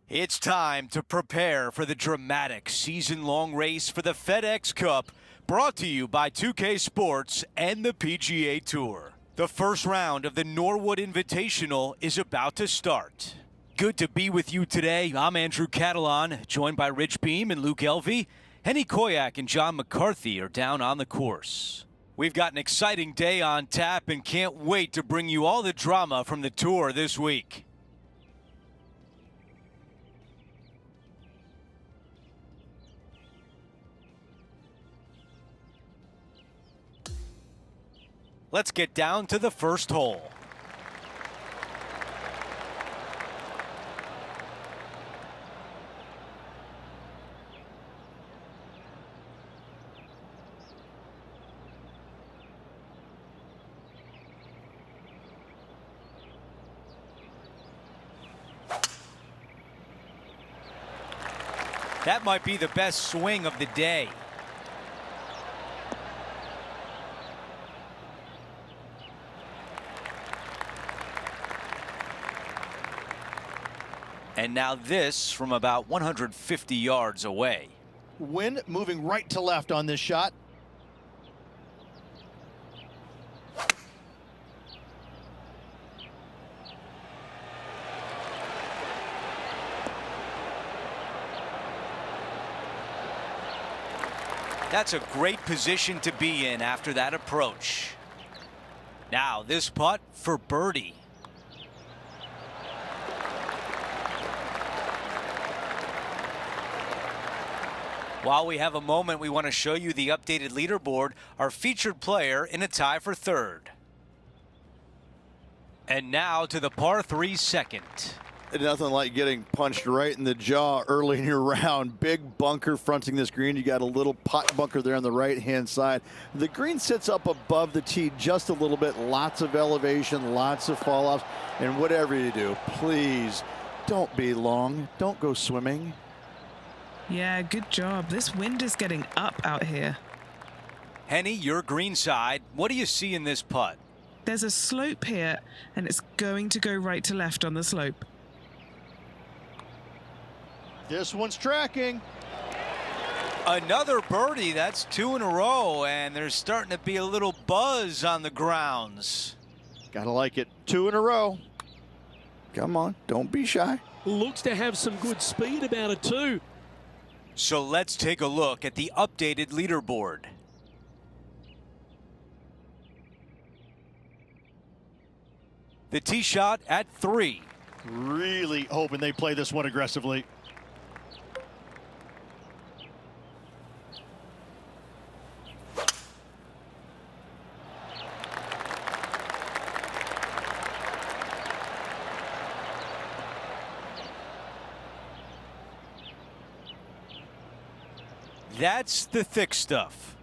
It's time to prepare for the dramatic season-long race for the FedEx Cup, brought to you by 2K Sports and the PGA Tour. The first round of the Norwood Invitational is about to start. Good to be with you today. I'm Andrew Catalan, joined by Rich Beam and Luke Elvey. Henny Koyak and John McCarthy are down on the course. We've got an exciting day on tap and can't wait to bring you all the drama from the tour this week. Let's get down to the first hole. That might be the best swing of the day. And now this from about 150 yards away. Wind moving right to left on this shot. That's a great position to be in after that approach. Now this putt for birdie. While we have a moment, we want to show you the updated leaderboard, our featured player in a tie for third. And now to the par 3 second. Nothing like getting punched right in the jaw early in your round. Big bunker fronting this green. You got a little pot bunker there on the right-hand side. The green sits up above the tee just a little bit. Lots of elevation, lots of fall-offs. And whatever you do, please don't be long. Don't go swimming. Yeah, good job. This wind is getting up out here. Henny, your green side. What do you see in this putt? There's a slope here, and it's going to go right to left on the slope. This one's tracking. Another birdie. That's 2 in a row, and there's starting to be a little buzz on the grounds. Gotta like it. 2 in a row. Come on, don't be shy. Looks to have some good speed about it too. So let's take a look at the updated leaderboard. The tee shot at 3. Really hoping they play this one aggressively. That's the thick stuff.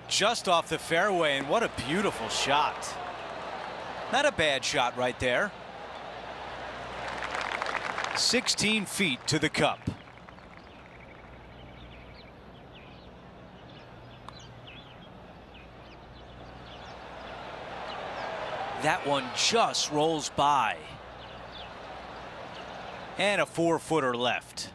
Just off the fairway, and what a beautiful shot. Not a bad shot right there. 16 feet to the cup. That one just rolls by. And a 4-footer left.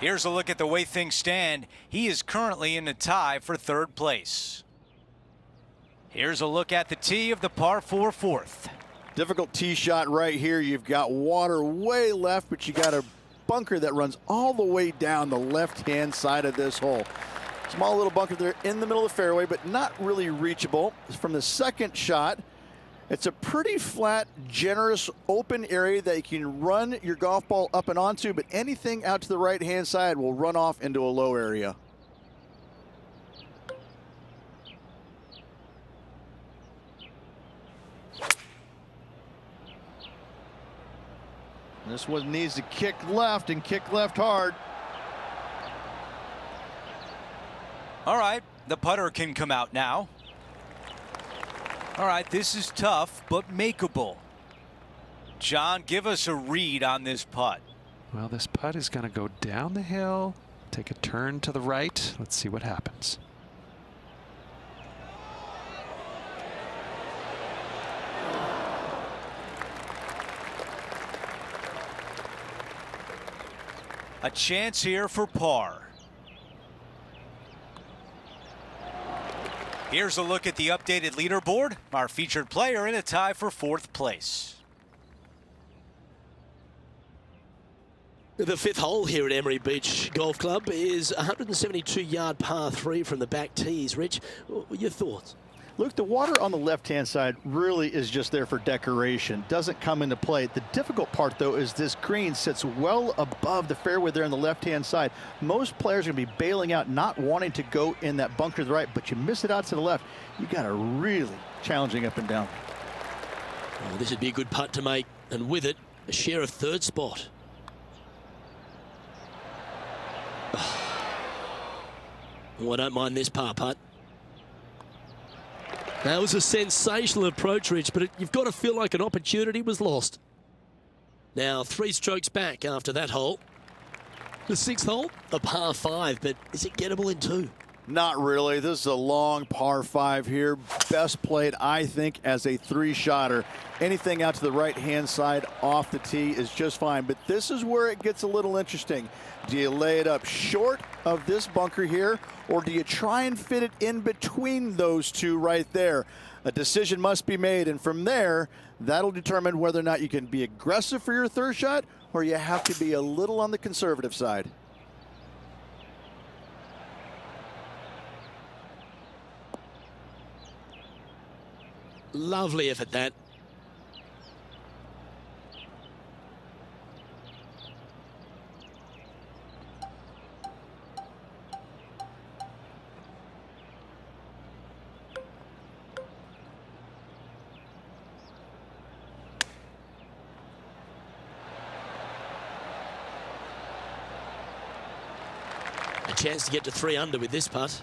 Here's a look at the way things stand. He is currently in a tie for third place. Here's a look at the tee of the par 4 fourth. Difficult tee shot right here. You've got water way left, but you got a bunker that runs all the way down the left-hand side of this hole. Small little bunker there in the middle of the fairway, but not really reachable. From the second shot, it's a pretty flat, generous, open area that you can run your golf ball up and onto, but anything out to the right-hand side will run off into a low area. This one needs to kick left and kick left hard. All right, the putter can come out now. All right, this is tough, but makeable. John, give us a read on this putt. Well, this putt is going to go down the hill, take a turn to the right. Let's see what happens. A chance here for par. Here's a look at the updated leaderboard. Our featured player in a tie for 4th place. The 5th hole here at Emery Beach Golf Club is 172-yard par 3 from the back tees. Rich, your thoughts? Look, the water on the left-hand side really is just there for decoration. Doesn't come into play. The difficult part, though, is this green sits well above the fairway there on the left-hand side. Most players are going to be bailing out, not wanting to go in that bunker to the right, but you miss it out to the left. You got a really challenging up and down. Oh, this would be a good putt to make, and with it, a share of 3rd spot. Oh, I don't mind this par putt. That was a sensational approach, Rich, but you've got to feel like an opportunity was lost. Now, 3 strokes back after that hole. The 6th hole, a par 5, but is it gettable in 2? Not really. This is a long par 5 here. Best played, I think, as a 3-shotter. Anything out to the right-hand side off the tee is just fine, but this is where it gets a little interesting. Do you lay it up short of this bunker here, or do you try and fit it in between those two right there? A decision must be made, and from there, that'll determine whether or not you can be aggressive for your 3rd shot, or you have to be a little on the conservative side. Lovely effort, that. A chance to get to 3 under with this putt.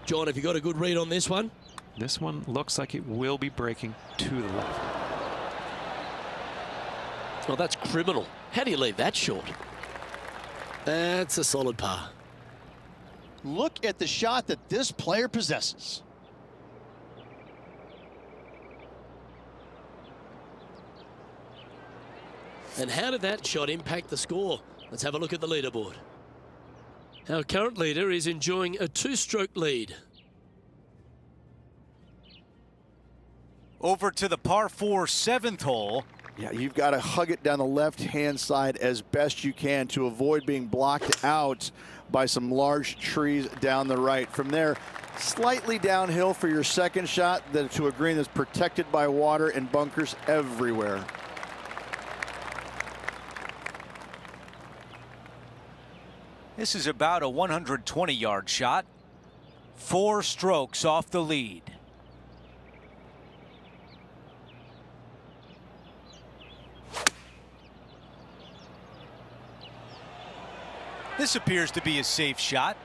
John, have you got a good read on this one? This one looks like it will be breaking to the left. Well, that's criminal. How do you leave that short? That's a solid par. Look at the shot that this player possesses. And how did that shot impact the score? Let's have a look at the leaderboard. Our current leader is enjoying a 2-stroke lead. Over to the par 4 7th hole. Yeah, you've got to hug it down the left-hand side as best you can to avoid being blocked out by some large trees down the right. From there, slightly downhill for your 2nd shot to a green that's protected by water and bunkers everywhere. This is about a 120-yard shot. 4 strokes off the lead. This appears to be a safe shot.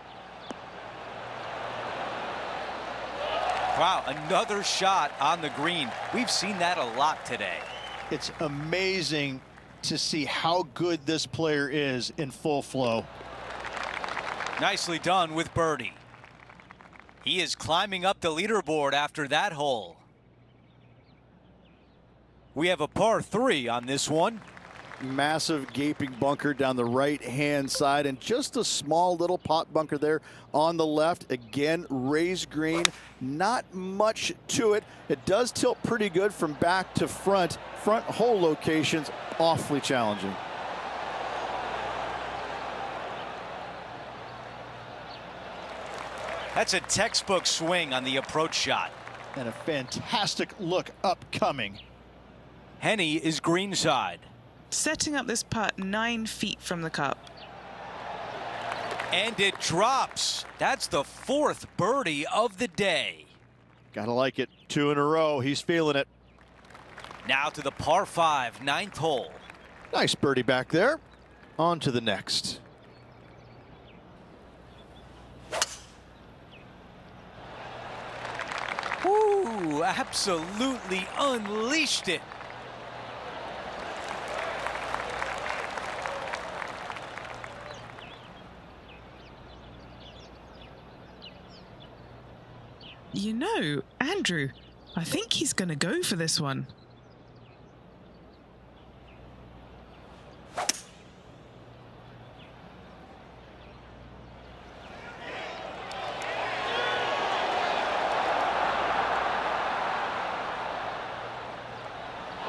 Wow, another shot on the green. We've seen that a lot today. It's amazing to see how good this player is in full flow. Nicely done with birdie. He is climbing up the leaderboard after that hole. We have a par 3 on this one. Massive gaping bunker down the right-hand side and just a small little pot bunker there on the left. Again, raised green, not much to it. It does tilt pretty good from back to front. Front hole locations awfully challenging. That's a textbook swing on the approach shot. And a fantastic look upcoming. Henny is greenside. Setting up this putt 9 feet from the cup. And it drops. That's the 4th birdie of the day. Gotta like it. 2 in a row. He's feeling it. Now to the par 5 9th hole. Nice birdie back there. On to the next. Woo, absolutely unleashed it. You know, Andrew, I think he's going to go for this one.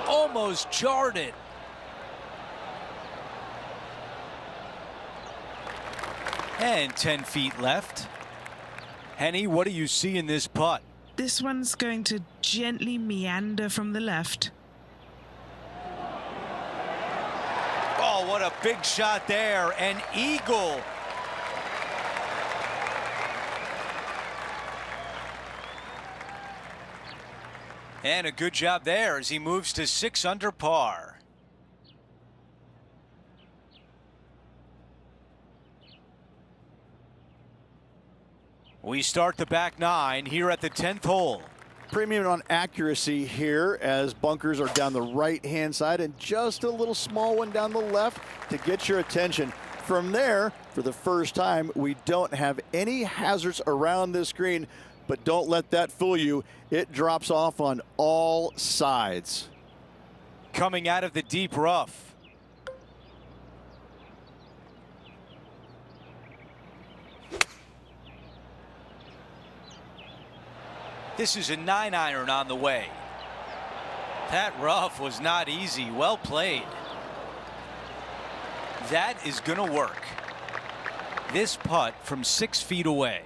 Almost jarred it. And 10 feet left. Henny, what do you see in this putt? This one's going to gently meander from the left. Oh, what a big shot there. An eagle. And a good job there as he moves to 6 under par. We start the back 9 here at the 10th hole. Premium on accuracy here as bunkers are down the right-hand side and just a little small one down the left to get your attention. From there, for the first time, we don't have any hazards around this green, but don't let that fool you. It drops off on all sides. Coming out of the deep rough. This is a 9-iron on the way. That rough was not easy. Well played. That is going to work. This putt from 6 feet away.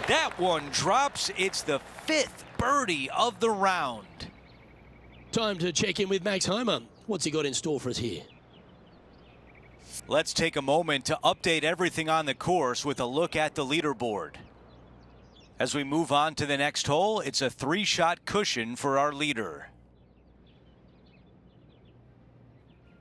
That one drops. It's the 5th birdie of the round. Time to check in with Max Homer. What's he got in store for us here? Let's take a moment to update everything on the course with a look at the leaderboard. As we move on to the next hole, it's a 3-shot cushion for our leader.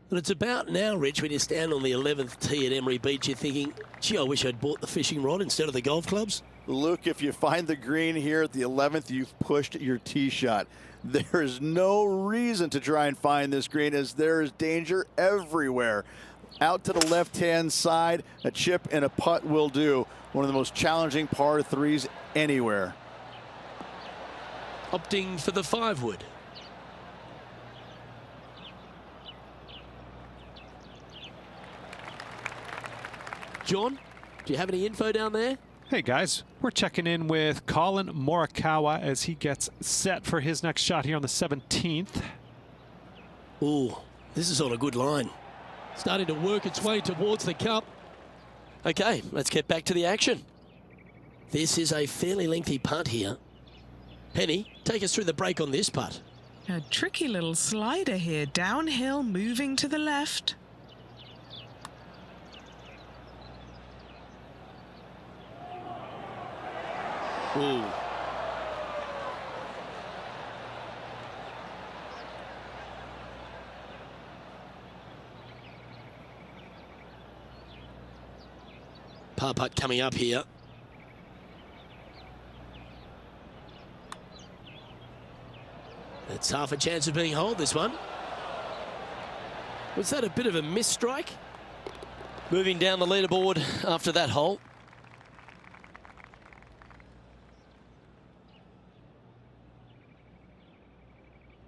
And it's about now, Rich, when you stand on the 11th tee at Emery Beach, you're thinking, gee, I wish I'd bought the fishing rod instead of the golf clubs. Luke, if you find the green here at the 11th, you've pushed your tee shot. There is no reason to try and find this green as there is danger everywhere. Out to the left-hand side, a chip and a putt will do. One of the most challenging par 3s anywhere. Opting for the 5-wood. John, do you have any info down there? Hey guys, we're checking in with Colin Morikawa as he gets set for his next shot here on the 17th. Ooh, this is on a good line. Starting to work its way towards the cup. Okay, let's get back to the action. This is a fairly lengthy putt here. Penny, take us through the break on this putt. A tricky little slider here, downhill, moving to the left. Ooh. Par putt coming up here. It's half a chance of being holed, this one. Was that a bit of a miss strike? Moving down the leaderboard after that hole.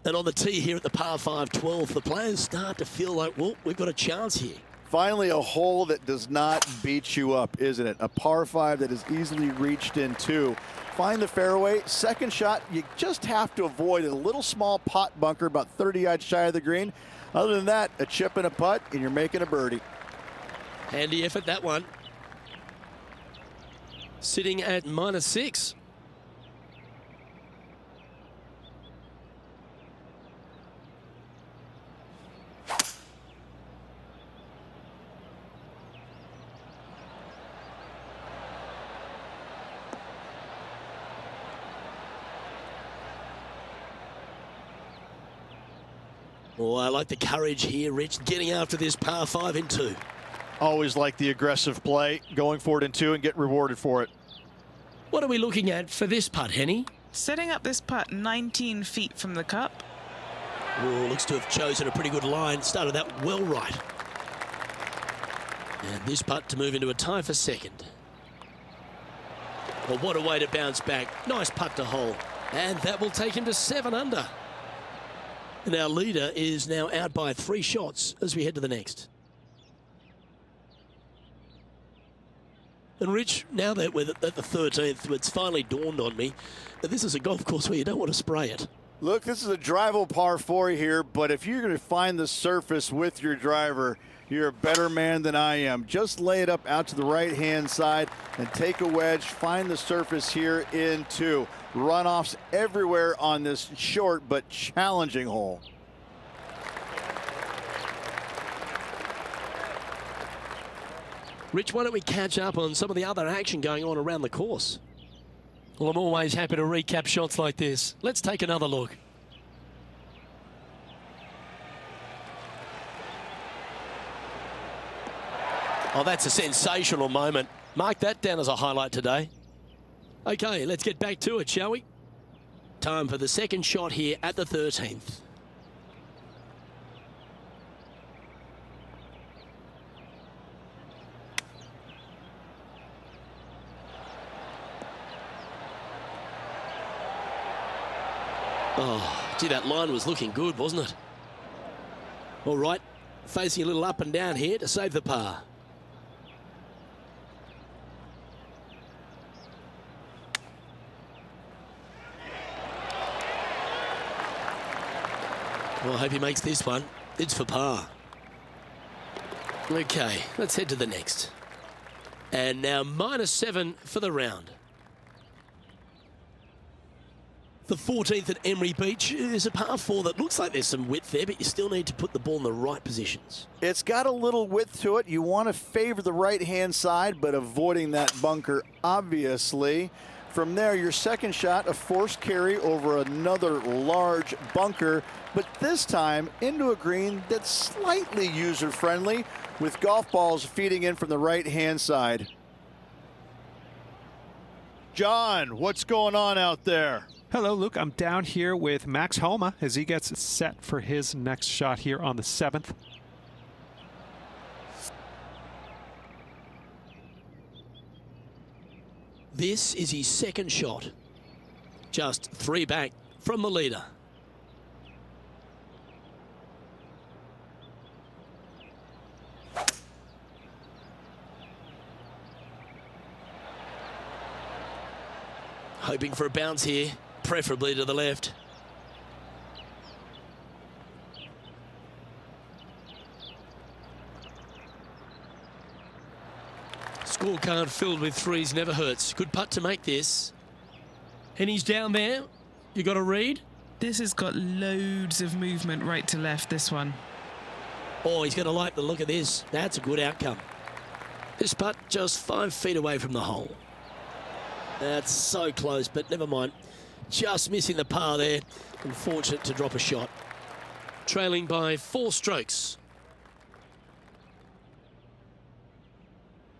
And on the tee here at the par 5 12, the players start to feel like, well, we've got a chance here. Finally, a hole that does not beat you up, isn't it? A par 5 that is easily reached into. Find the fairway. Second shot, you just have to avoid a little small pot bunker about 30 yards shy of the green. Other than that, a chip and a putt, and you're making a birdie. Handy effort, that one. Sitting at -6. Oh, I like the courage here, Rich, getting after this par 5 in 2. Always like the aggressive play, going for it in 2 and get rewarded for it. What are we looking at for this putt, Henny? Setting up this putt 19 feet from the cup. Oh, looks to have chosen a pretty good line. Started that well right. And this putt to move into a tie for second. Well, what a way to bounce back. Nice putt to hole. And that will take him to 7 under. And our leader is now out by 3 shots as we head to the next. And Rich, now that we're at the 13th, it's finally dawned on me that this is a golf course where you don't want to spray it. Look, this is a drivable par 4 here, but if you're going to find the surface with your driver, you're a better man than I am. Just lay it up out to the right-hand side and take a wedge. Find the surface here in 2. Runoffs everywhere on this short but challenging hole. Rich, why don't we catch up on some of the other action going on around the course? Well, I'm always happy to recap shots like this. Let's take another look. Oh, that's a sensational moment. Mark that down as a highlight today. Okay, let's get back to it, shall we? Time for the second shot here at the 13th. Oh, gee, that line was looking good, wasn't it? All right, facing a little up and down here to save the par. Well, I hope he makes this one. It's for par. Okay, let's head to the next. And now -7 for the round. The 14th at Emery Beach is a par 4 that looks like there's some width there, but you still need to put the ball in the right positions. It's got a little width to it. You want to favor the right-hand side, but avoiding that bunker, obviously. From there, your second shot, a forced carry over another large bunker, but this time into a green that's slightly user-friendly with golf balls feeding in from the right-hand side. John, what's going on out there? Hello, Luke. I'm down here with Max Homa as he gets set for his next shot here on the 7th. This is his second shot. Just 3 back from the leader. Hoping for a bounce here, preferably to the left. Scorecard filled with 3s never hurts. Good putt to make this. And he's down there. You got a read? This has got loads of movement right to left, this one. Oh, he's going to like the look of this. That's a good outcome. This putt just 5 feet away from the hole. That's so close, but never mind. Just missing the par there. Unfortunate to drop a shot. Trailing by 4 strokes.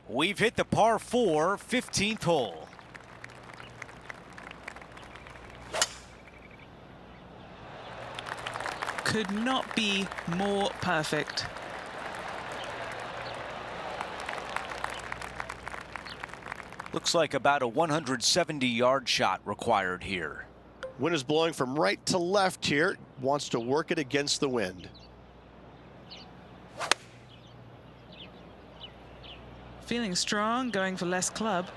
We've hit the par 4, 15th hole. Could not be more perfect. Looks like about a 170-yard shot required here. Wind is blowing from right to left here. Wants to work it against the wind. Feeling strong, going for less club.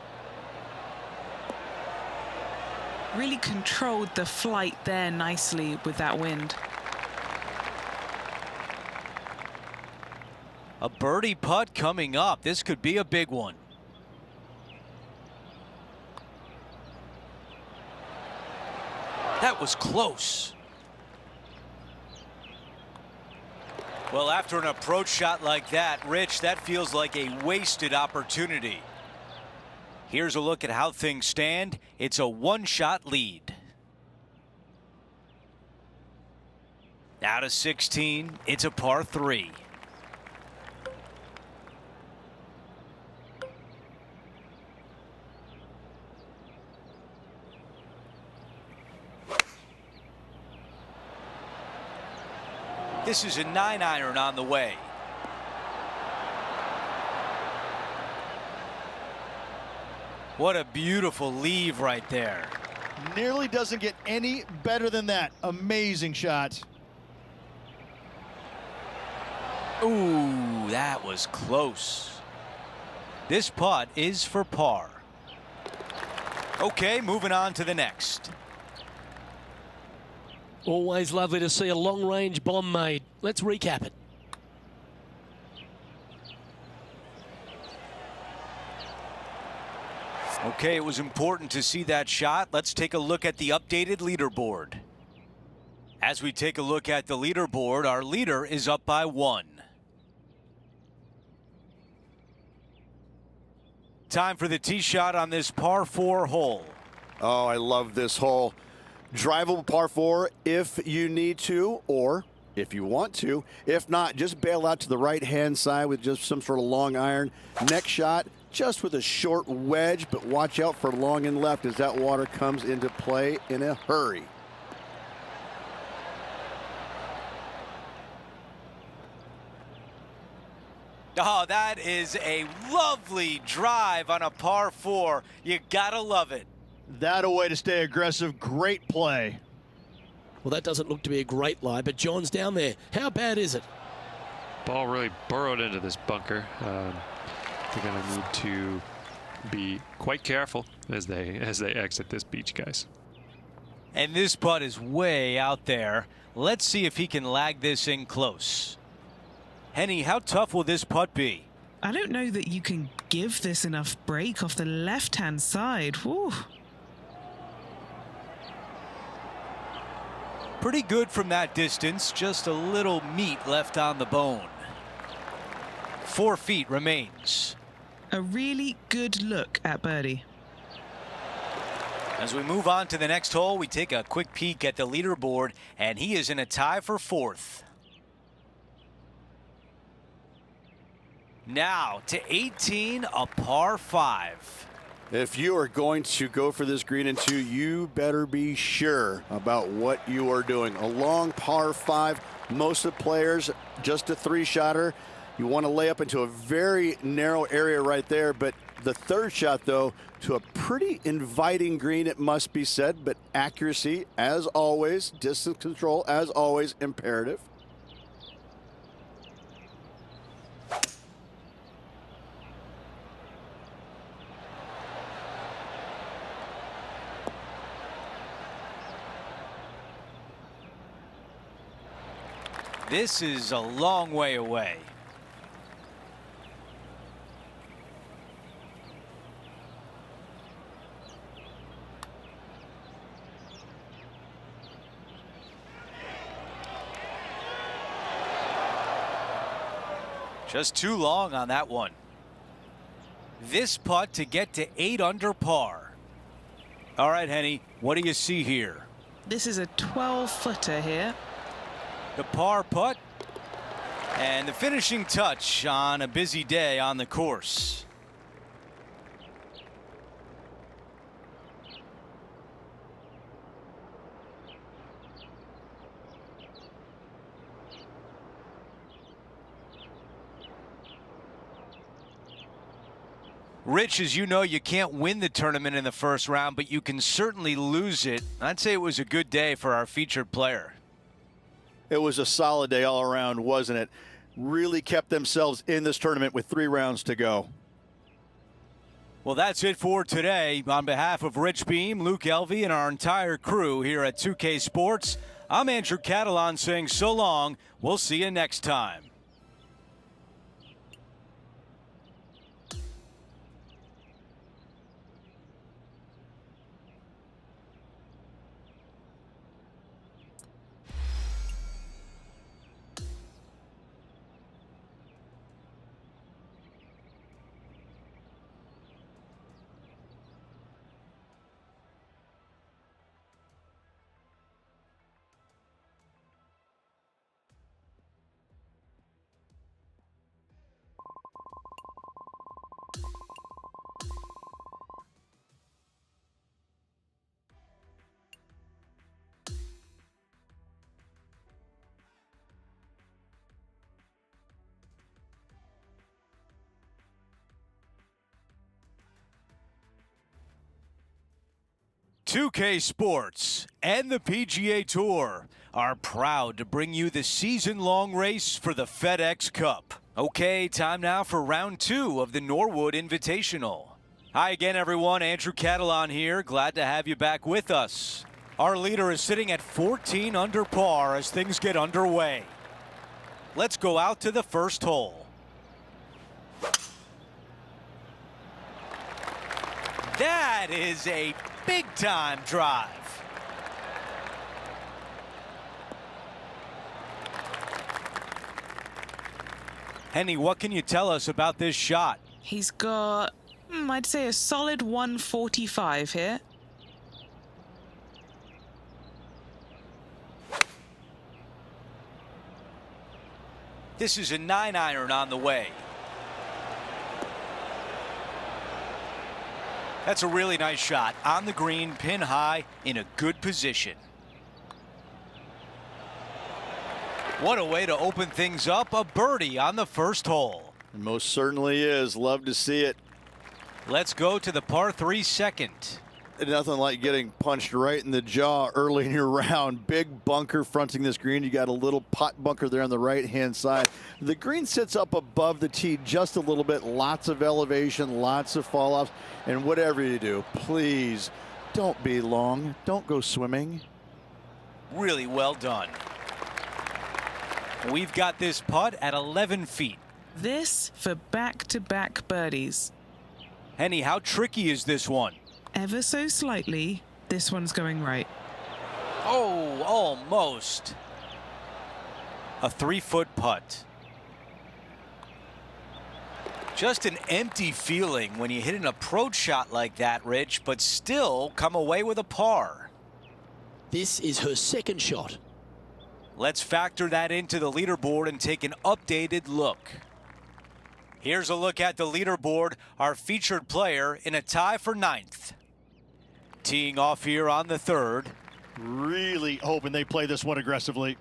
Really controlled the flight there nicely with that wind. A birdie putt coming up. This could be a big one. That was close. Well, after an approach shot like that, Rich, that feels like a wasted opportunity. Here's a look at how things stand. It's a 1-shot lead. Out of 16, it's a par 3. This is a 9-iron on the way. What a beautiful leave right there. Nearly doesn't get any better than that. Amazing shot. Ooh, that was close. This putt is for par. Okay, moving on to the next. Always lovely to see a long-range bomb made. Let's recap it. Okay, it was important to see that shot. Let's take a look at the updated leaderboard. As we take a look at the leaderboard, our leader is up by 1. Time for the tee shot on this par 4 hole. Oh, I love this hole. Drivable par 4 if you need to, or if you want to. If not, just bail out to the right-hand side with just some sort of long iron. Next shot, just with a short wedge, but watch out for long and left as that water comes into play in a hurry. Oh, that is a lovely drive on a par 4. You gotta love it. That a way to stay aggressive. Great play. Well, that doesn't look to be a great lie, but John's down there. How bad is it? Ball really burrowed into this bunker. They're going to need to be quite careful as they exit this beach, guys. And this putt is way out there. Let's see if he can lag this in close. Henny, how tough will this putt be? I don't know that you can give this enough break off the left-hand side. Whew. Pretty good from that distance, just a little meat left on the bone. 4 feet remains. A really good look at birdie. As we move on to the next hole, we take a quick peek at the leaderboard, and he is in a tie for 4th. Now to 18, a par 5. If you are going to go for this green in 2, you better be sure about what you are doing. A long par 5, most of the players just a 3-shotter. You want to lay up into a very narrow area right there, but the 3rd shot, though, to a pretty inviting green, it must be said, but accuracy, as always, distance control, as always, imperative. This is a long way away. Just too long on that one. This putt to get to 8 under par. All right, Henny, what do you see here? This is a 12-footer here. The par putt and the finishing touch on a busy day on the course. Rich, as you know, you can't win the tournament in the first round, but you can certainly lose it. I'd say it was a good day for our featured player. It was a solid day all around, wasn't it? Really kept themselves in this tournament with 3 rounds to go. Well, that's it for today. On behalf of Rich Beam, Luke Elvey, and our entire crew here at 2K Sports, I'm Andrew Catalan saying so long. We'll see you next time. 2K Sports and the PGA Tour are proud to bring you the season-long race for the FedEx Cup. Okay, time now for round 2 of the Norwood Invitational. Hi again, everyone. Andrew Catalan here. Glad to have you back with us. Our leader is sitting at 14 under par as things get underway. Let's go out to the first hole. That is a big-time drive. Henny, what can you tell us about this shot? He's got, I'd say a solid 145 here. This is a 9-iron on the way. That's a really nice shot. On the green, pin high, in a good position. What a way to open things up. A birdie on the first hole. It most certainly is. Love to see it. Let's go to the par 3 second. Nothing like getting punched right in the jaw early in your round. Big bunker fronting this green. You got a little pot bunker there on the right-hand side. The green sits up above the tee just a little bit. Lots of elevation, lots of fall-offs. And whatever you do, please don't be long. Don't go swimming. Really well done. We've got this putt at 11 feet. This for back-to-back birdies. Henny, how tricky is this one? Ever so slightly, this one's going right. Oh, almost. A 3-foot putt. Just an empty feeling when you hit an approach shot like that, Rich, but still come away with a par. This is her second shot. Let's factor that into the leaderboard and take an updated look. Here's a look at the leaderboard, our featured player in a tie for 9th. Teeing off here on the 3rd. Really hoping they play this one aggressively.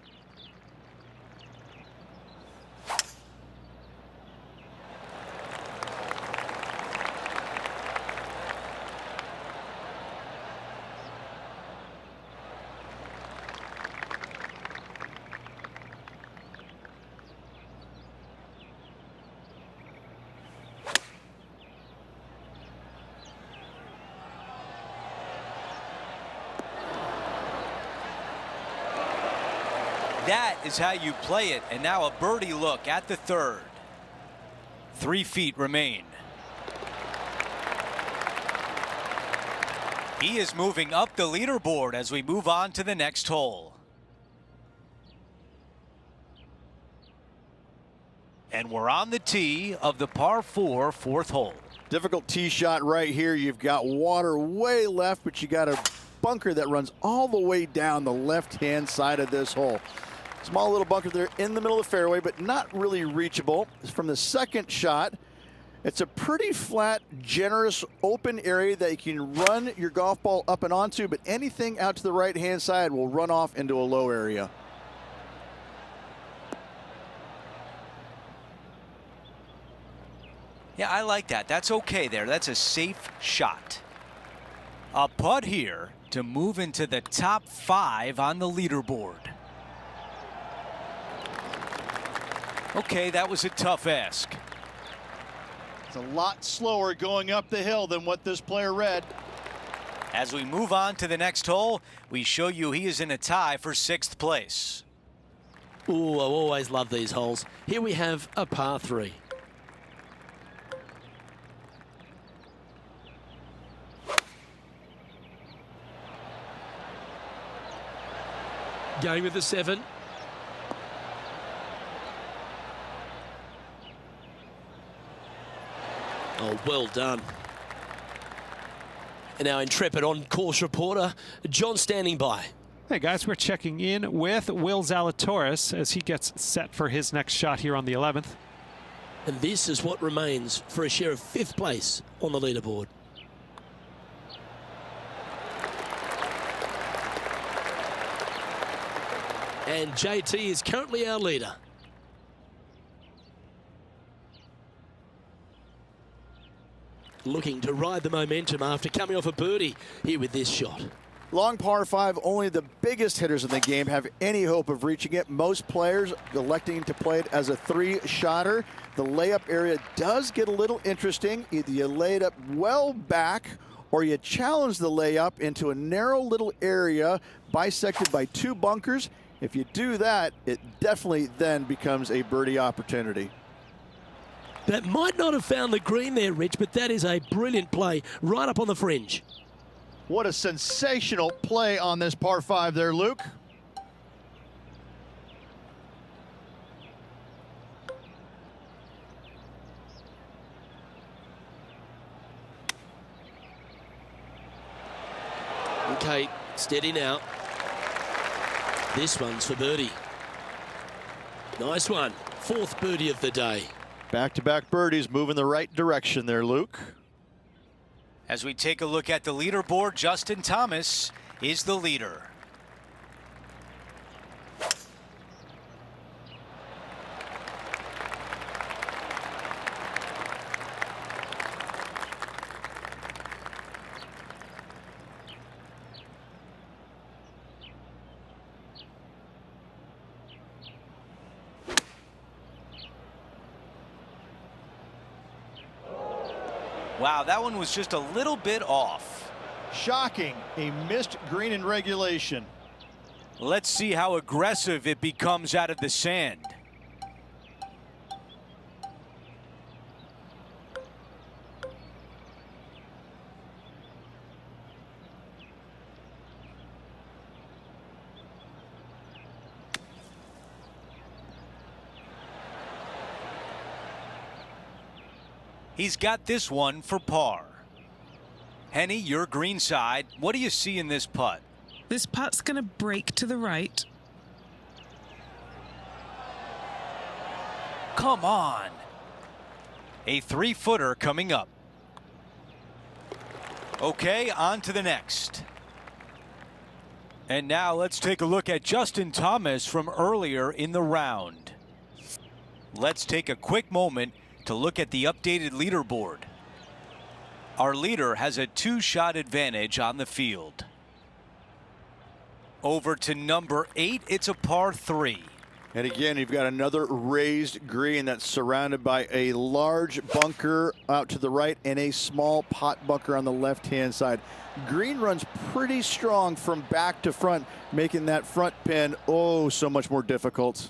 That is how you play it. And now a birdie look at the 3rd. 3 feet remain. He is moving up the leaderboard as we move on to the next hole. And we're on the tee of the par 4 4th hole. Difficult tee shot right here. You've got water way left, but you got a bunker that runs all the way down the left-hand side of this hole. Small little bunker there in the middle of the fairway, but not really reachable. From the second shot, it's a pretty flat, generous, open area that you can run your golf ball up and onto, but anything out to the right-hand side will run off into a low area. Yeah, I like that. That's okay there. That's a safe shot. A putt here to move into the top 5 on the leaderboard. Okay, that was a tough ask. It's a lot slower going up the hill than what this player read. As we move on to the next hole, we show you he is in a tie for 6th place. Ooh, I always love these holes. Here we have a par 3. Going with the 7. Oh, well done. And our intrepid on-course reporter, John, standing by. Hey guys, we're checking in with Will Zalatoris as he gets set for his next shot here on the 11th. And this is what remains for a share of 5th place on the leaderboard. And JT is currently our leader. Looking to ride the momentum after coming off a birdie here with this shot. Long par 5, only the biggest hitters in the game have any hope of reaching it. Most players electing to play it as a 3-shotter. The layup area does get a little interesting. Either you lay it up well back or you challenge the layup into a narrow little area bisected by 2 bunkers. If you do that, it definitely then becomes a birdie opportunity. That might not have found the green there, Rich, but that is a brilliant play right up on the fringe. What a sensational play on this par 5 there, Luke. Okay, steady now. This one's for birdie. Nice one. 4th birdie of the day. Back-to-back birdies moving the right direction there, Luke. As we take a look at the leaderboard, Justin Thomas is the leader. Wow, that one was just a little bit off. Shocking, a missed green in regulation. Let's see how aggressive it becomes out of the sand. He's got this one for par. Henny, your green side. What do you see in this putt? This putt's going to break to the right. Come on. A 3-footer coming up. Okay, on to the next. And now let's take a look at Justin Thomas from earlier in the round. Let's take a quick moment to look at the updated leaderboard. Our leader has a 2-shot advantage on the field. Over to number 8, it's a par 3. And again, you've got another raised green that's surrounded by a large bunker out to the right and a small pot bunker on the left-hand side. Green runs pretty strong from back to front, making that front pin oh so much more difficult.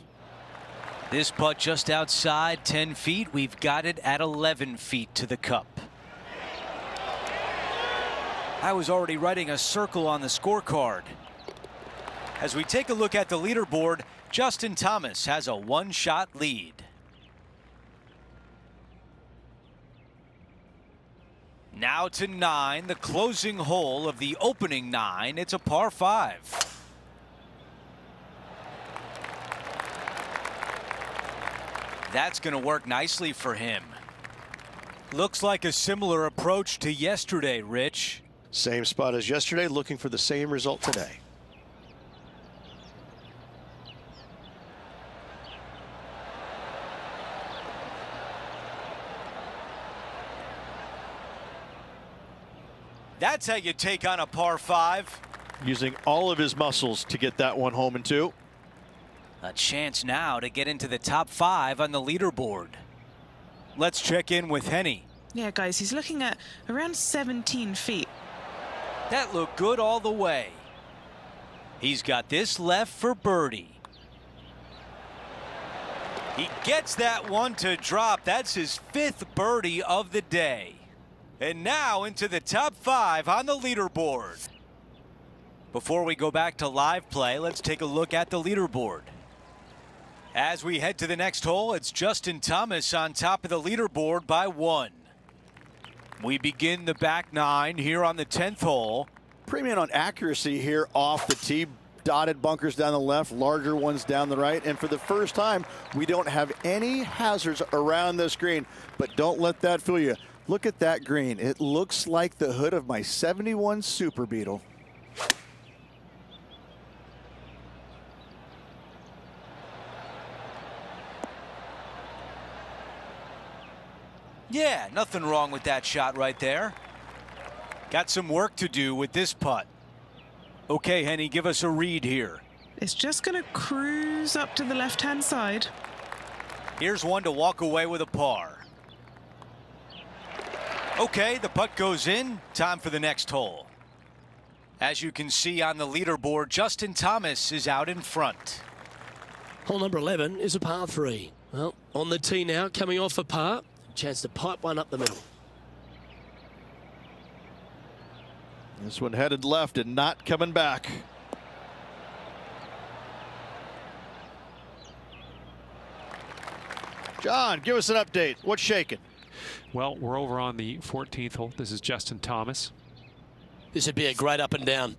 This putt just outside 10 feet. We've got it at 11 feet to the cup. I was already writing a circle on the scorecard. As we take a look at the leaderboard, Justin Thomas has a 1-shot lead. Now to 9, the closing hole of the opening 9. It's a par 5. That's going to work nicely for him. Looks like a similar approach to yesterday, Rich. Same spot as yesterday, looking for the same result today. That's how you take on a par 5. Using all of his muscles to get that one home in 2. A chance now to get into the top 5 on the leaderboard. Let's check in with Henny. Yeah, guys, he's looking at around 17 feet. That looked good all the way. He's got this left for birdie. He gets that one to drop. That's his 5th birdie of the day. And now into the top 5 on the leaderboard. Before we go back to live play, let's take a look at the leaderboard. As we head to the next hole, it's Justin Thomas on top of the leaderboard by 1. We begin the back 9 here on the 10th hole. Premium on accuracy here off the tee. Dotted bunkers down the left, larger ones down the right. And for the first time, we don't have any hazards around this green. But don't let that fool you. Look at that green. It looks like the hood of my 71 Super Beetle. Yeah, nothing wrong with that shot right there. Got some work to do with this putt. Okay, Henny, give us a read here. It's just going to cruise up to the left-hand side. Here's one to walk away with a par. Okay, the putt goes in. Time for the next hole. As you can see on the leaderboard, Justin Thomas is out in front. Hole number 11 is a par 3. Well, on the tee now, coming off a par. Chance to pipe one up the middle. This one headed left and not coming back. John, give us an update. What's shaking? Well, we're over on the 14th hole. This is Justin Thomas. This would be a great up and down.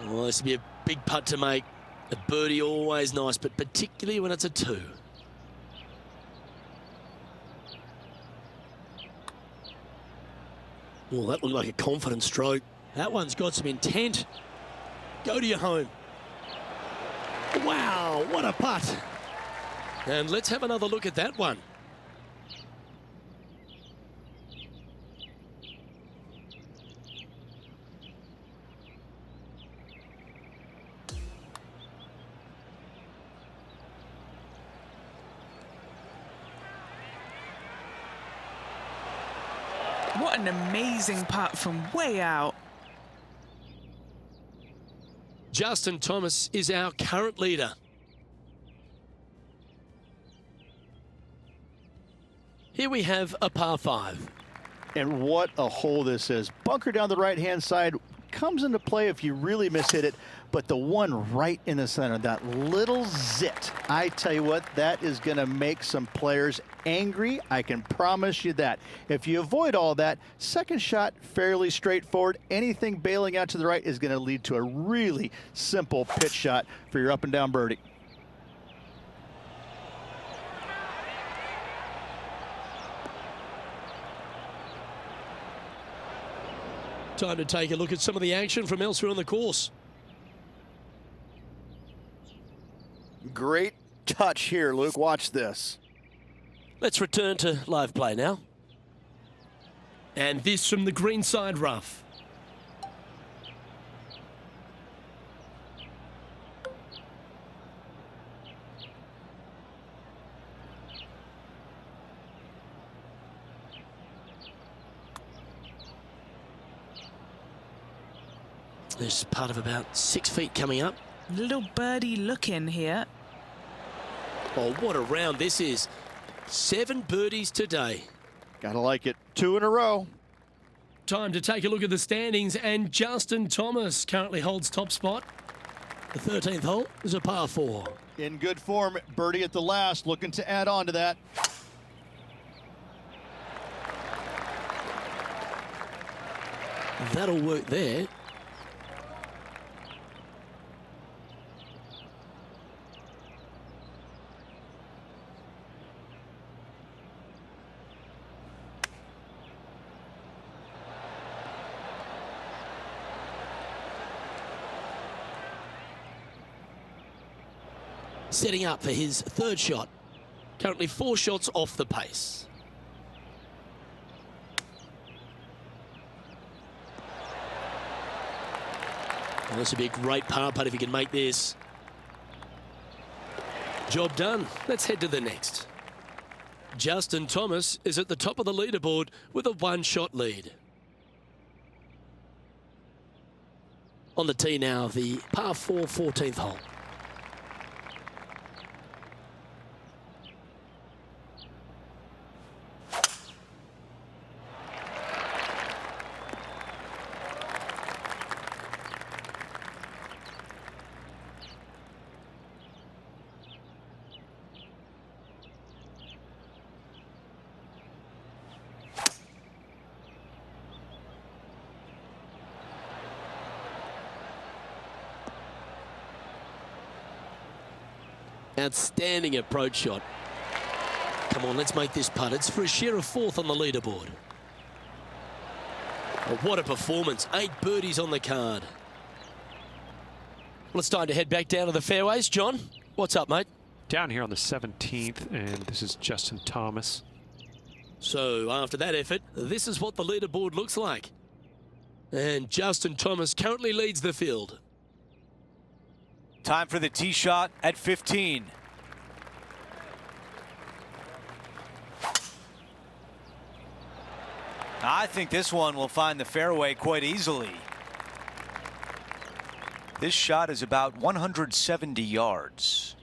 Well, this would be a big putt to make. A birdie always nice, but particularly when it's a 2. Well, that looked like a confident stroke. That one's got some intent. Go to your home. Wow, what a putt. And let's have another look at that one. What an amazing putt from way out. Justin Thomas is our current leader. Here we have a par 5. And what a hole this is. Bunker down the right-hand side comes into play if you really mishit it, but the one right in the center, that little zit, I tell you what, that is going to make some players angry. I can promise you that. If you avoid all that, second shot, fairly straightforward. Anything bailing out to the right is going to lead to a really simple pitch shot for your up and down birdie. Time to take a look at some of the action from elsewhere on the course. Great touch here, Luke. Watch this. Let's return to live play now. And this from the greenside rough. There's part of about 6 feet coming up. Little birdie look in here. Oh, what a round this is. 7 birdies today. Gotta like it. 2 in a row. Time to take a look at the standings, and Justin Thomas currently holds top spot. The 13th hole is a par 4. In good form, birdie at the last, looking to add on to that. That'll work there. Setting up for his 3rd shot. Currently 4 shots off the pace. Well, this would be a great par putt if he can make this. Job done. Let's head to the next. Justin Thomas is at the top of the leaderboard with a 1-shot lead. On the tee now, the par 4 14th hole. Outstanding approach shot. Come on, let's make this putt. It's for a share of 4th on the leaderboard. Oh, what a performance. 8 birdies on the card. Well, it's time to head back down to the fairways. John, what's up, mate? Down here on the 17th, and this is Justin Thomas. So after that effort, this is what the leaderboard looks like. And Justin Thomas currently leads the field. Time for the tee shot at 15. I think this one will find the fairway quite easily. This shot is about 170 yards.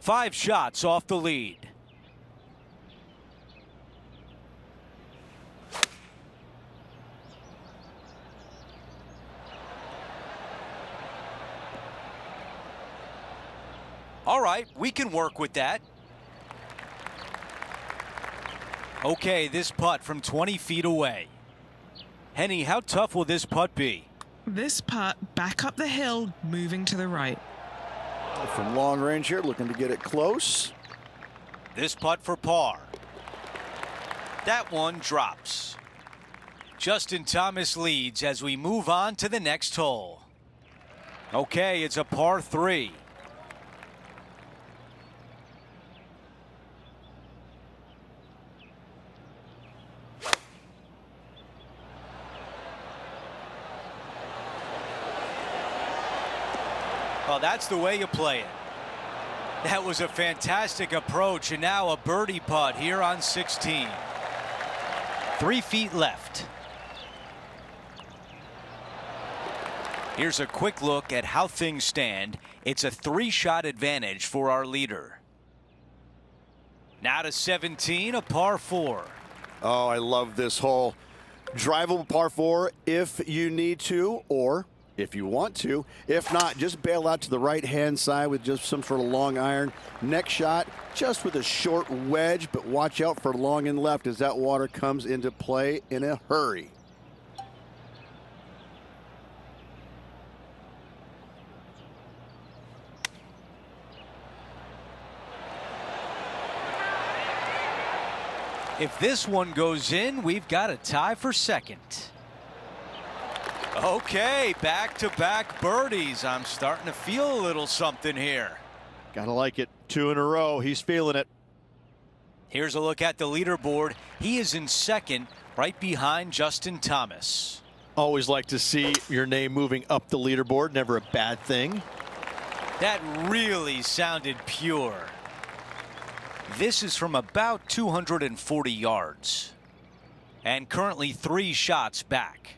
5 shots off the lead. All right, we can work with that. Okay, this putt from 20 feet away. Henny, how tough will this putt be? This putt back up the hill, moving to the right. From long range here, looking to get it close. This putt for par. That one drops. Justin Thomas leads as we move on to the next hole. Okay, it's a par 3. Well, that's the way you play it. That was a fantastic approach, and now a birdie putt here on 16. 3 feet left. Here's a quick look at how things stand. It's a 3-shot advantage for our leader. Now to 17, a par 4. Oh, I love this hole. Drivable par 4 if you need to, or if you want to. If not, just bail out to the right-hand side with just some sort of long iron. Next shot, just with a short wedge, but watch out for long and left as that water comes into play in a hurry. If this one goes in, we've got a tie for second. Okay, back-to-back birdies. I'm starting to feel a little something here. Gotta like it. 2 in a row. He's feeling it. Here's a look at the leaderboard. He is in second, right behind Justin Thomas. Always like to see your name moving up the leaderboard. Never a bad thing. That really sounded pure. This is from about 240 yards. And currently 3 shots back.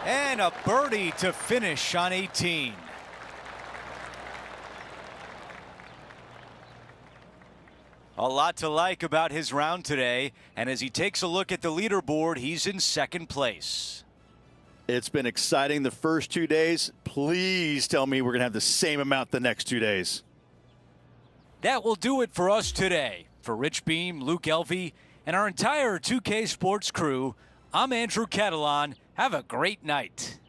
And a birdie to finish on 18. A lot to like about his round today, and as he takes a look at the leaderboard, he's in second place. It's been exciting the first 2 days. Please tell me we're going to have the same amount the next 2 days. That will do it for us today. For Rich Beam, Luke Elvey, and our entire 2K Sports crew, I'm Andrew Catalan. Have a great night.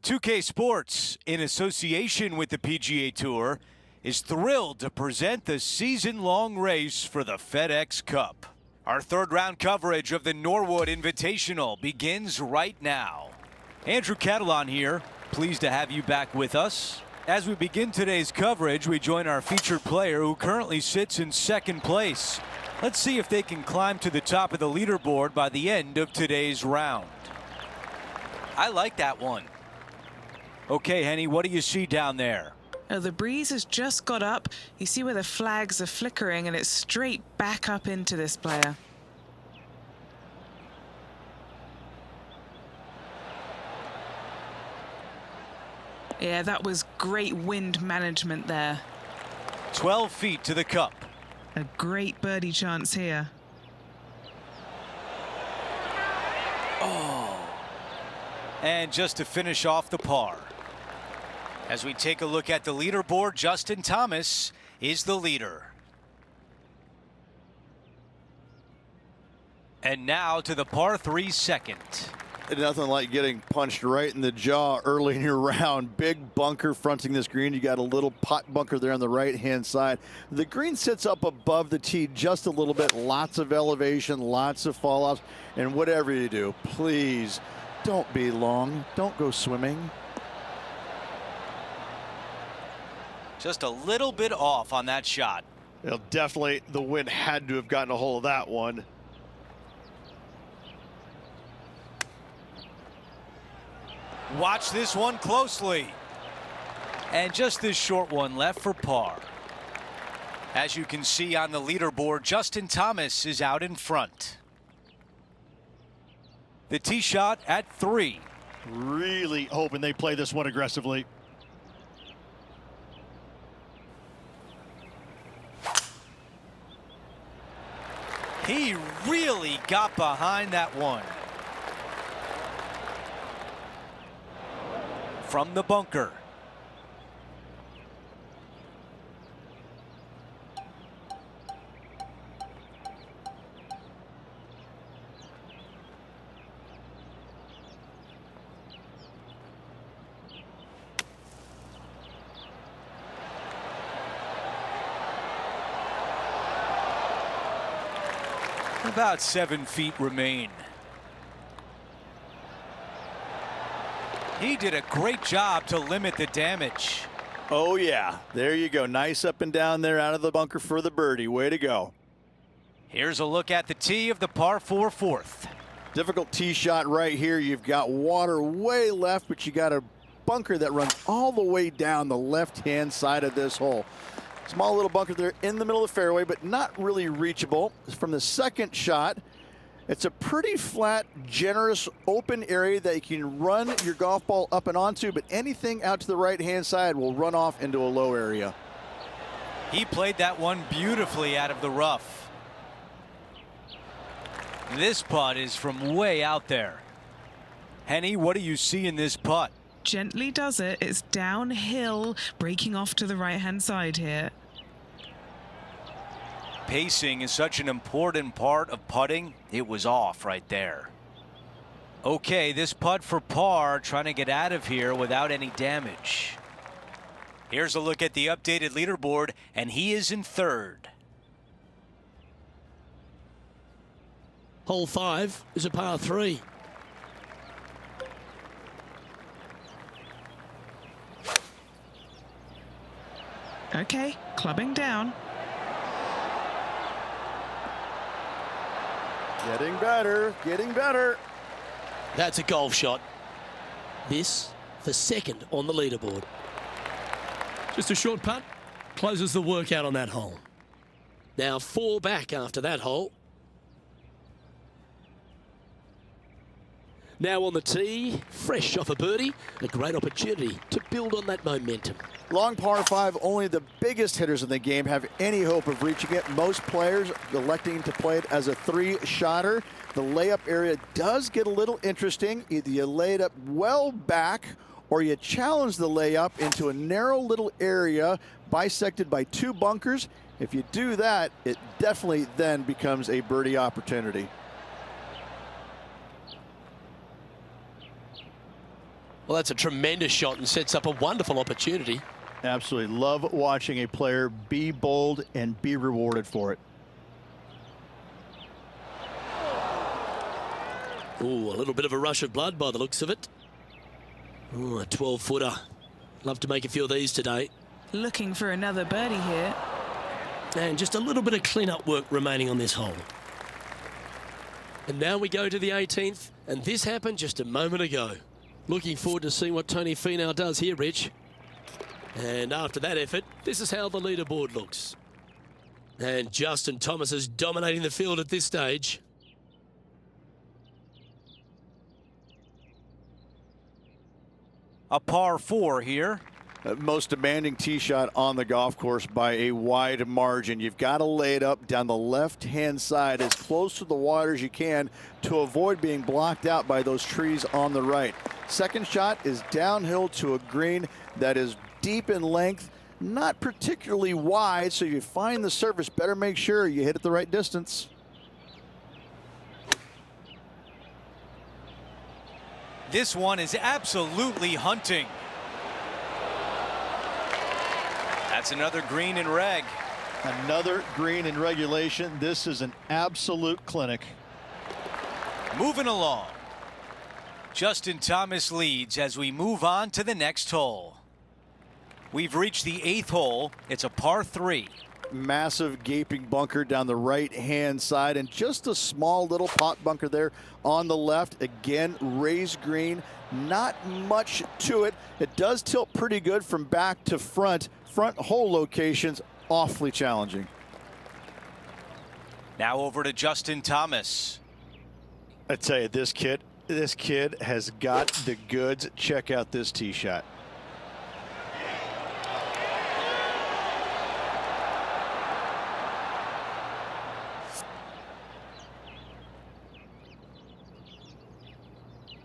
2K Sports, in association with the PGA Tour, is thrilled to present the season-long race for the FedEx Cup. Our third round coverage of the Norwood Invitational begins right now. Andrew Catalan here, pleased to have you back with us. As we begin today's coverage, we join our featured player who currently sits in second place. Let's see if they can climb to the top of the leaderboard by the end of today's round. I like that one. Okay, Henny, what do you see down there? Oh, the breeze has just got up. You see where the flags are flickering, and it's straight back up into this player. Yeah, that was great wind management there. 12 feet to the cup. A great birdie chance here. Oh. And just to finish off the par. As we take a look at the leaderboard, Justin Thomas is the leader. And now to the par 3 second. Nothing like getting punched right in the jaw early in your round. Big bunker fronting this green. You got a little pot bunker there on the right-hand side. The green sits up above the tee just a little bit. Lots of elevation, lots of fall-offs. And whatever you do, please don't be long. Don't go swimming. Just a little bit off on that shot. Well, definitely the wind had to have gotten a hold of that one. Watch this one closely. And just this short one left for par. As you can see on the leaderboard, Justin Thomas is out in front. The tee shot at 3. Really hoping they play this one aggressively. He really got behind that one. From the bunker. About 7 feet remain. He did a great job to limit the damage. Oh, yeah. There you go. Nice up and down there out of the bunker for the birdie. Way to go. Here's a look at the tee of the par 4 fourth. Difficult tee shot right here. You've got water way left, but you got a bunker that runs all the way down the left-hand side of this hole. Small little bunker there in the middle of the fairway, but not really reachable. From the second shot, it's a pretty flat, generous, open area that you can run your golf ball up and onto, but anything out to the right-hand side will run off into a low area. He played that one beautifully out of the rough. This putt is from way out there. Henny, what do you see in this putt? Gently does it. It's downhill, breaking off to the right-hand side here. Pacing is such an important part of putting. It was off right there. Okay, this putt for par, trying to get out of here without any damage. Here's a look at the updated leaderboard, and he is in third. Hole 5 is a par 3. Okay, clubbing down. Getting better, getting better. That's a golf shot. This for second on the leaderboard. Just a short putt. Closes the workout on that hole. Now 4 back after that hole. Now on the tee, fresh off a birdie, a great opportunity to build on that momentum. Long par 5, only the biggest hitters in the game have any hope of reaching it. Most players electing to play it as a 3-shotter. The layup area does get a little interesting. Either you lay it up well back or you challenge the layup into a narrow little area bisected by 2 bunkers. If you do that, it definitely then becomes a birdie opportunity. Well, that's a tremendous shot and sets up a wonderful opportunity. Absolutely love watching a player be bold and be rewarded for it. Ooh, a little bit of a rush of blood by the looks of it. Ooh, a 12-footer. Love to make a few of these today. Looking for another birdie here. And just a little bit of clean-up work remaining on this hole. And now we go to the 18th, and this happened just a moment ago. Looking forward to seeing what Tony Finau does here, Rich. And after that effort, this is how the leaderboard looks. And Justin Thomas is dominating the field at this stage. A par 4 here. Most demanding tee shot on the golf course by a wide margin. You've got to lay it up down the left-hand side as close to the water as you can to avoid being blocked out by those trees on the right. Second shot is downhill to a green that is deep in length, not particularly wide, so you find the surface. Better make sure you hit it the right distance. This one is absolutely hunting. That's another green in reg. Another green in regulation. This is an absolute clinic. Moving along. Justin Thomas leads as we move on to the next hole. We've reached the 8th hole. It's a par 3. Massive gaping bunker down the right-hand side and just a small little pot bunker there on the left. Again, raised green, not much to it. It does tilt pretty good from back to front. Front hole locations awfully challenging. Now over to Justin Thomas. I tell you, this kid has got the goods. Check out this tee shot.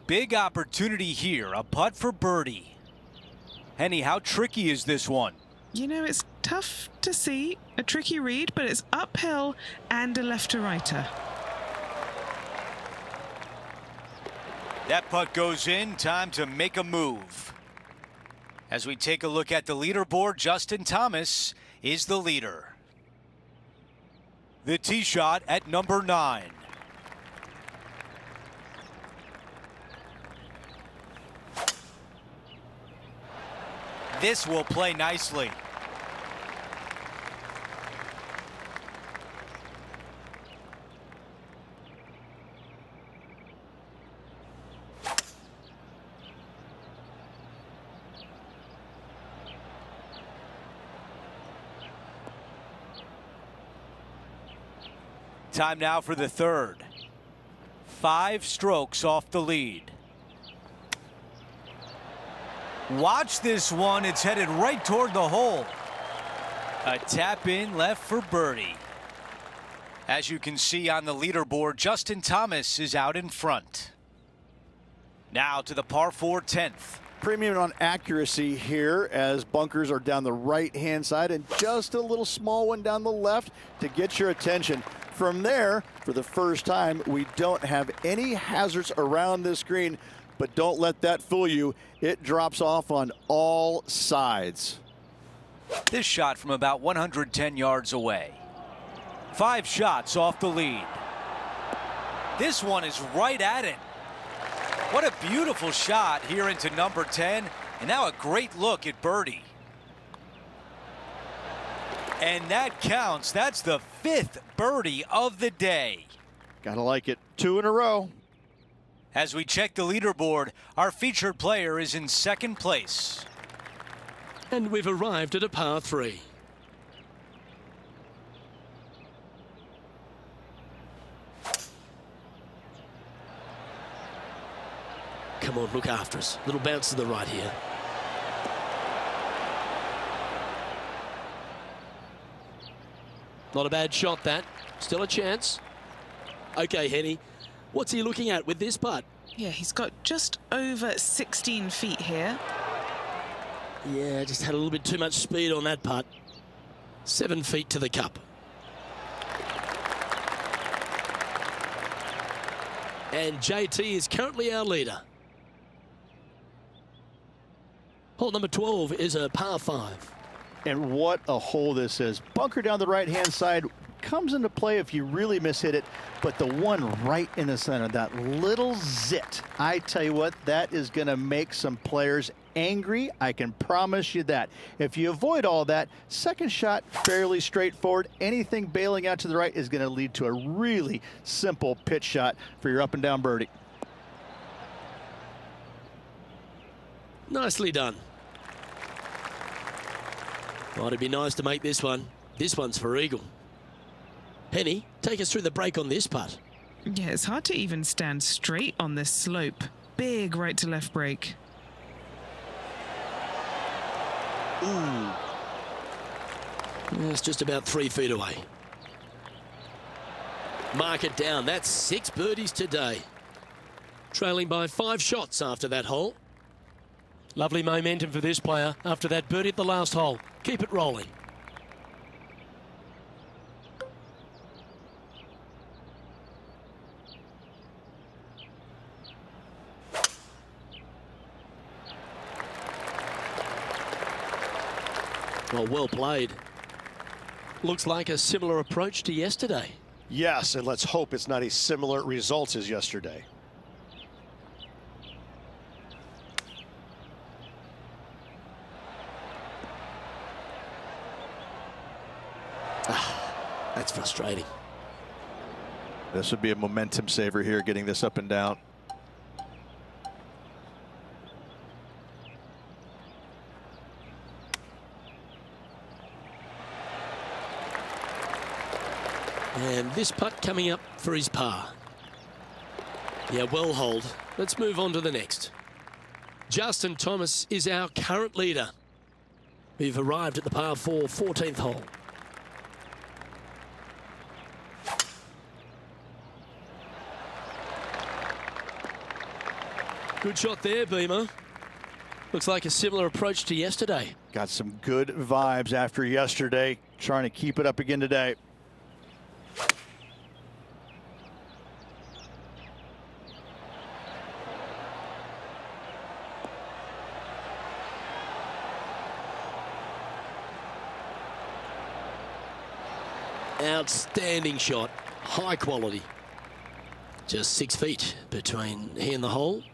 Big opportunity here, a putt for birdie. Henny, how tricky is this one? You know, it's tough to see, a tricky read, but it's uphill and a left-to-righter. That putt goes in, time to make a move. As we take a look at the leaderboard, Justin Thomas is the leader. The tee shot at number 9. This will play nicely. Time now for the 3rd. 5 strokes off the lead. Watch this one. It's headed right toward the hole. A tap in left for birdie. As you can see on the leaderboard, Justin Thomas is out in front. Now to the par 4 10th. Premium on accuracy here as bunkers are down the right-hand side and just a little small one down the left to get your attention. From there, for the first time, we don't have any hazards around this green, but don't let that fool you. It drops off on all sides. This shot from about 110 yards away. 5 shots off the lead. This one is right at it. What a beautiful shot here into number 10, and now a great look at birdie. And that counts. That's the 5th birdie of the day. Gotta like it. 2 in a row. As we check the leaderboard, our featured player is in 2nd place. And we've arrived at a par 3. Come on, look after us. Little bounce to the right here. Not a bad shot, that. Still a chance. Okay, Henny. What's he looking at with this putt? Yeah, he's got just over 16 feet here. Yeah, just had a little bit too much speed on that putt. 7 feet to the cup. And JT is currently our leader. Hole number 12 is a par 5. And what a hole this is. Bunker down the right-hand side comes into play if you really mishit it, but the one right in the center, that little zit, I tell you what, that is going to make some players angry. I can promise you that. If you avoid all that, second shot, fairly straightforward. Anything bailing out to the right is going to lead to a really simple pitch shot for your up and down birdie. Nicely done. Thought it'd be nice to make this one. This one's for eagle. Penny, take us through the break on this putt. Yeah, it's hard to even stand straight on this slope. Big right to left break. Ooh. It's just about 3 feet away. Mark it down. That's 6 birdies today. Trailing by 5 shots after that hole. Lovely momentum for this player after that birdie at the last hole. Keep it rolling. Oh, well played. Looks like a similar approach to yesterday. Yes, and let's hope it's not a similar result as yesterday. That's frustrating. This would be a momentum saver here, getting this up and down. And this putt coming up for his par. Yeah, well holed. Let's move on to the next. Justin Thomas is our current leader. We've arrived at the par 4 14th hole. Good shot there, Beamer. Looks like a similar approach to yesterday. Got some good vibes after yesterday. Trying to keep it up again today. Outstanding shot. High quality. Just 6 feet between he and the hole.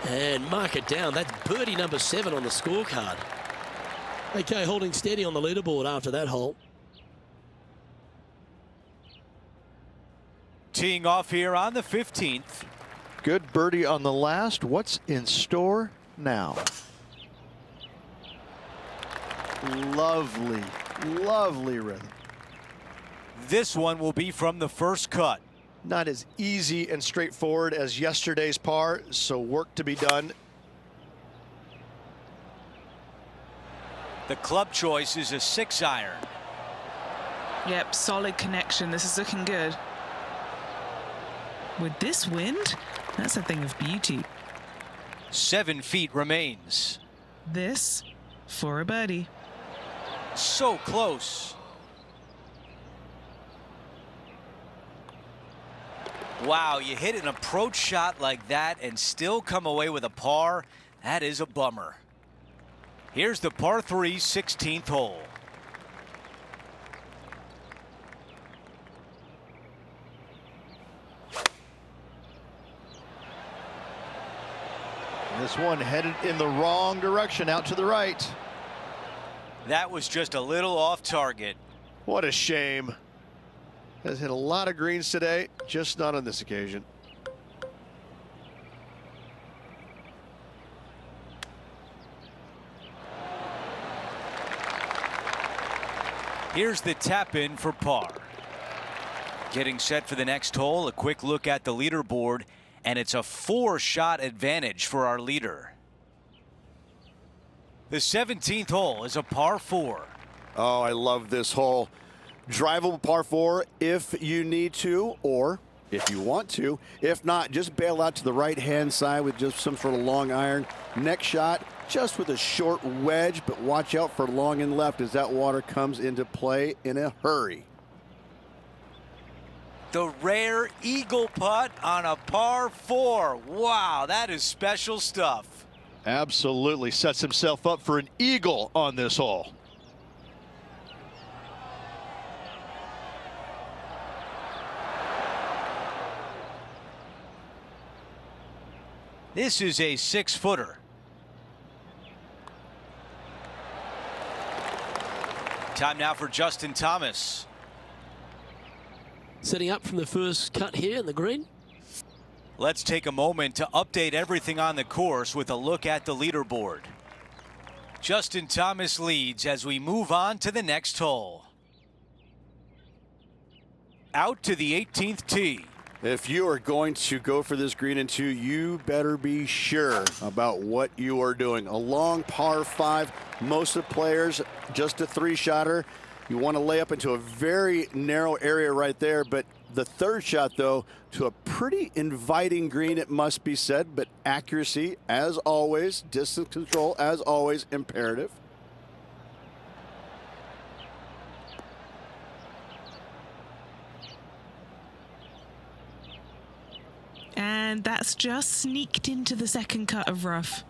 And mark it down. That's birdie number 7 on the scorecard. Okay, holding steady on the leaderboard after that hole. Teeing off here on the 15th. Good birdie on the last. What's in store now? Lovely, lovely rhythm. This one will be from the first cut. Not as easy and straightforward as yesterday's par, so work to be done. The club choice is a 6-iron. Yep, solid connection. This is looking good. With this wind, that's a thing of beauty. 7 feet remains. This for a birdie. So close. Wow, you hit an approach shot like that and still come away with a par. That is a bummer. Here's the par 3 16th hole. This one headed in the wrong direction, out to the right. That was just a little off target. What a shame. Has hit a lot of greens today, just not on this occasion. Here's the tap in for par. Getting set for the next hole, a quick look at the leaderboard, and it's a 4-shot advantage for our leader. The 17th hole is a par 4. Oh, I love this hole. Drivable par 4 if you need to, or if you want to. If not, just bail out to the right-hand side with just some sort of long iron. Next shot, just with a short wedge, but watch out for long and left as that water comes into play in a hurry. The rare eagle putt on a par 4. Wow, that is special stuff. Absolutely sets himself up for an eagle on this hole. This is a 6-footer. Time now for Justin Thomas. Setting up from the first cut here in the green. Let's take a moment to update everything on the course with a look at the leaderboard. Justin Thomas leads as we move on to the next hole. Out to the 18th tee. If you are going to go for this green in 2, you better be sure about what you are doing. A long par 5, most of the players, just a 3-shotter. You want to lay up into a very narrow area right there, but the third shot, though, to a pretty inviting green, it must be said, but accuracy, as always, distance control, as always, imperative. And that's just sneaked into the second cut of rough.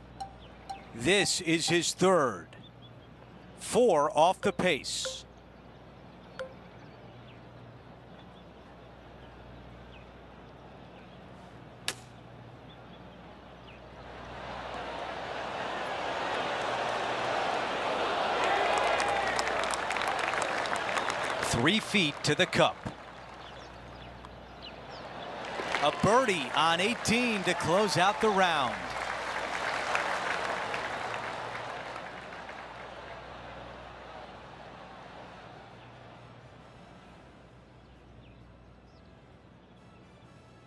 This is his third. 4 off the pace. Three feet to the cup. A birdie on 18 to close out the round.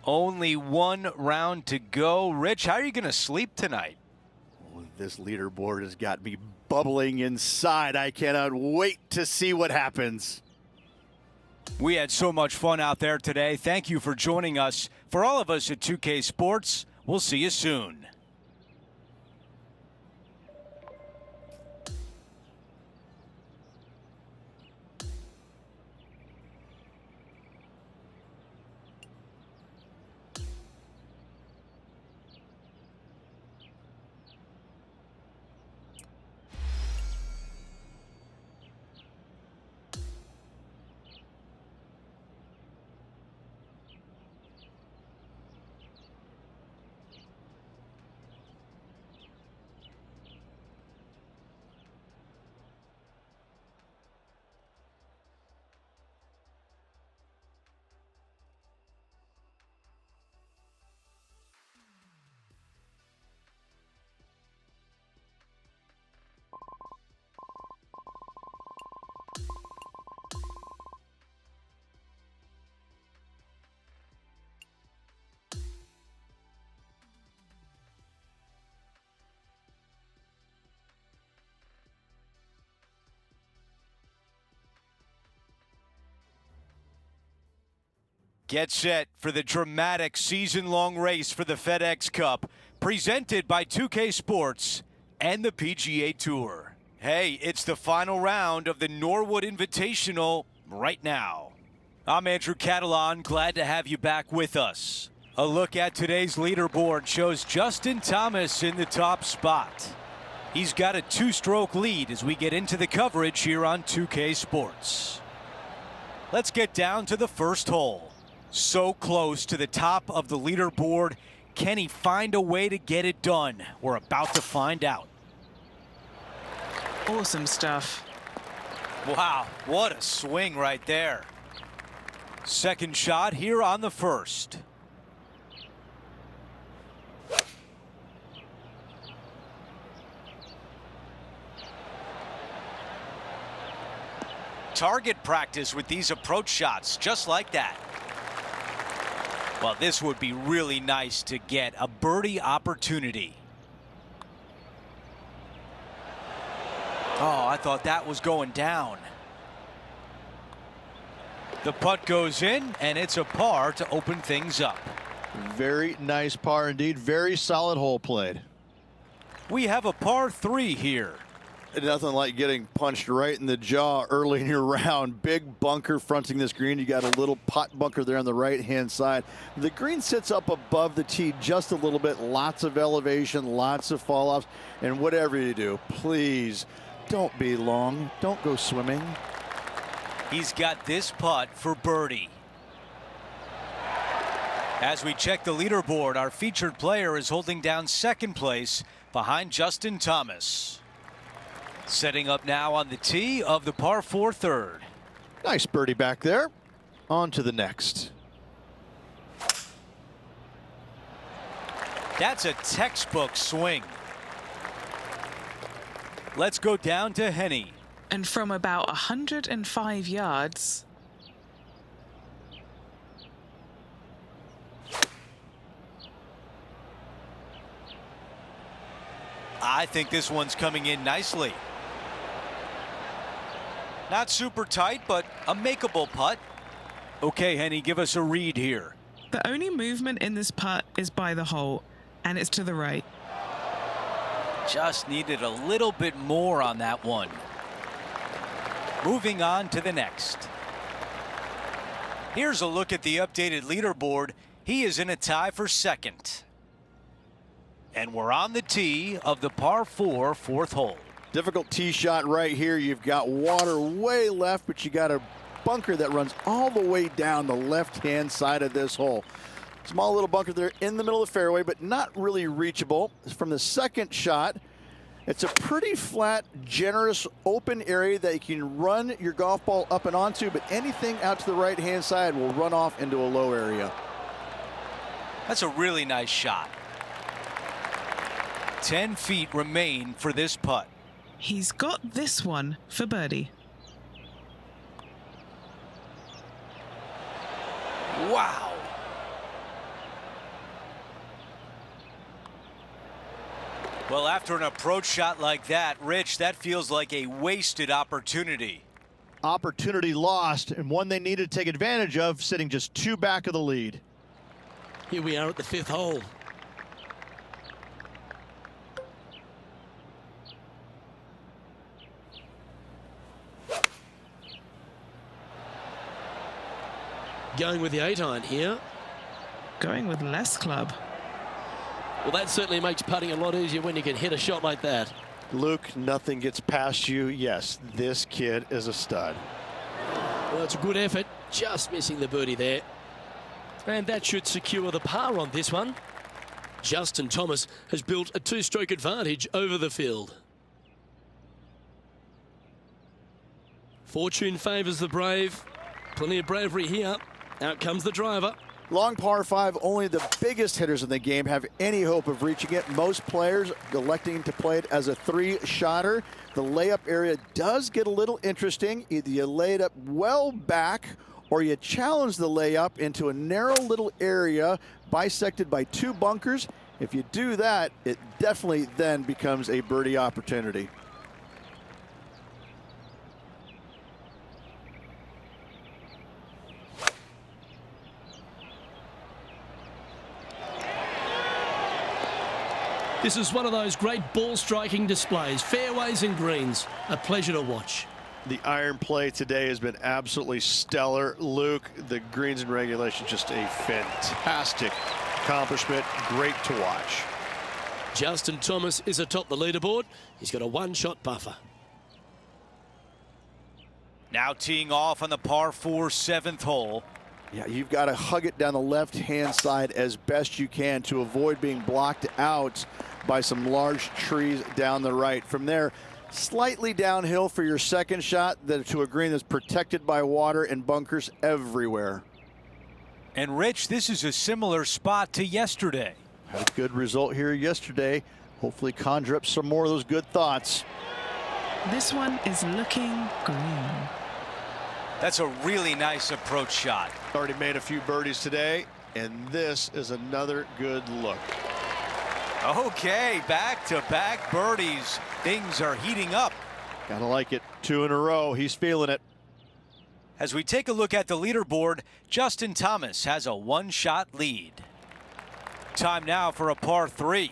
Only one round to go. Rich, how are you going to sleep tonight? This leaderboard has got me bubbling inside. I cannot wait to see what happens. We had so much fun out there today. Thank you for joining us. For all of us at 2K Sports, we'll see you soon. Get set for the dramatic season-long race for the FedEx Cup, presented by 2K Sports and the PGA Tour. Hey, it's the final round of the Norwood Invitational right now. I'm Andrew Catalan, glad to have you back with us. A look at today's leaderboard shows Justin Thomas in the top spot. He's got a 2-stroke lead as we get into the coverage here on 2K Sports. Let's get down to the first hole. So close to the top of the leaderboard. Can he find a way to get it done? We're about to find out. Awesome stuff. Wow, what a swing right there. Second shot here on the first. Target practice with these approach shots, just like that. Well, this would be really nice to get a birdie opportunity. Oh, I thought that was going down. The putt goes in, and it's a par to open things up. Very nice par indeed. Very solid hole played. We have a par 3 here. Nothing like getting punched right in the jaw early in your round. Big bunker fronting this green. You got a little pot bunker there on the right-hand side. The green sits up above the tee just a little bit. Lots of elevation, lots of fall-offs. And whatever you do, please don't be long. Don't go swimming. He's got this putt for birdie. As we check the leaderboard, our featured player is holding down second place behind Justin Thomas. Setting up now on the tee of the par 4 third. Nice birdie back there. On to the next. That's a textbook swing. Let's go down to Henny. And from about 105 yards, I think this one's coming in nicely. Not super tight, but a makeable putt. Okay, Henny, give us a read here. the only movement in this putt is by the hole, and it's to the right. Just needed a little bit more on that one. Moving on to the next. Here's a look at the updated leaderboard. He is in a tie for second. And we're on the tee of the par 4 fourth hole. Difficult tee shot right here. You've got water way left, but you got a bunker that runs all the way down the left-hand side of this hole. Small little bunker there in the middle of the fairway, but not really reachable. From the second shot, it's a pretty flat, generous, open area that you can run your golf ball up and onto, but anything out to the right-hand side will run off into a low area. That's a really nice shot. 10 feet remain for this putt. He's got this one for birdie. Wow. Well, after an approach shot like that, Rich, that feels like a wasted opportunity. Opportunity lost, and one they needed to take advantage of, sitting just 2 back of the lead. Here we are at the 5th hole. Going with the 8-iron here. Going with less club. Well, that certainly makes putting a lot easier when you can hit a shot like that. Luke, nothing gets past you. Yes, this kid is a stud. Well, it's a good effort. Just missing the birdie there. And that should secure the par on this one. Justin Thomas has built a 2-stroke advantage over the field. Fortune favours the brave. Plenty of bravery here. Out comes the driver. Long par 5, only the biggest hitters in the game have any hope of reaching it. Most players electing to play it as a 3-shotter. The layup area does get a little interesting. Either you lay it up well back or you challenge the layup into a narrow little area bisected by 2 bunkers. If you do that, it definitely then becomes a birdie opportunity. This is one of those great ball striking displays. Fairways and greens. A pleasure to watch. The iron play today has been absolutely stellar. Luke, the greens and regulation, just a fantastic accomplishment. Great to watch. Justin Thomas is atop the leaderboard. He's got a 1-shot buffer. Now teeing off on the par 4 7th hole. Yeah, you've got to hug it down the left-hand side as best you can to avoid being blocked out by some large trees down the right. From there, slightly downhill for your second shot to a green that's protected by water and bunkers everywhere. And Rich, this is a similar spot to yesterday. Had a good result here yesterday. Hopefully conjure up some more of those good thoughts. This one is looking green. That's a really nice approach shot. Already made a few birdies today, and this is another good look. Okay, back-to-back birdies. Things are heating up. Gotta like it. 2 in a row. He's feeling it. As we take a look at the leaderboard, Justin Thomas has a 1-shot lead. Time now for a par 3.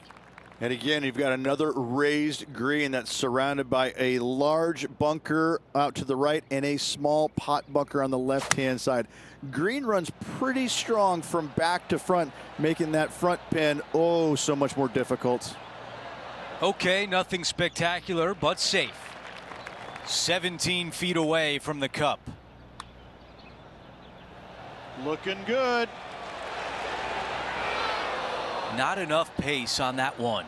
And again, you've got another raised green that's surrounded by a large bunker out to the right and a small pot bunker on the left-hand side. Green runs pretty strong from back to front, making that front pin oh so much more difficult. Okay, nothing spectacular, but safe. 17 feet away from the cup. Looking good. Not enough pace on that one.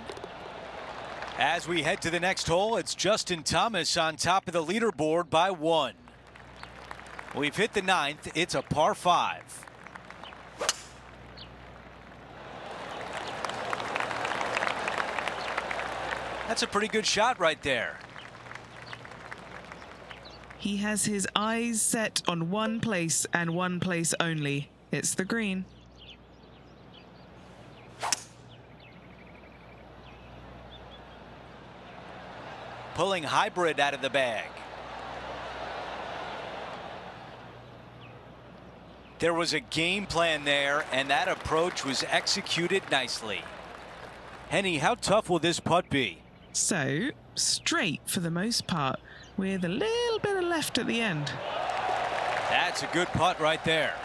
As we head to the next hole, it's Justin Thomas on top of the leaderboard by 1. We've hit the 9th. It's a par 5. That's a pretty good shot right there. He has his eyes set on one place and one place only. It's the green. Pulling hybrid out of the bag. There was a game plan there, and that approach was executed nicely. Henny, how tough will this putt be? So, straight for the most part, with a little bit of left at the end. That's a good putt right there.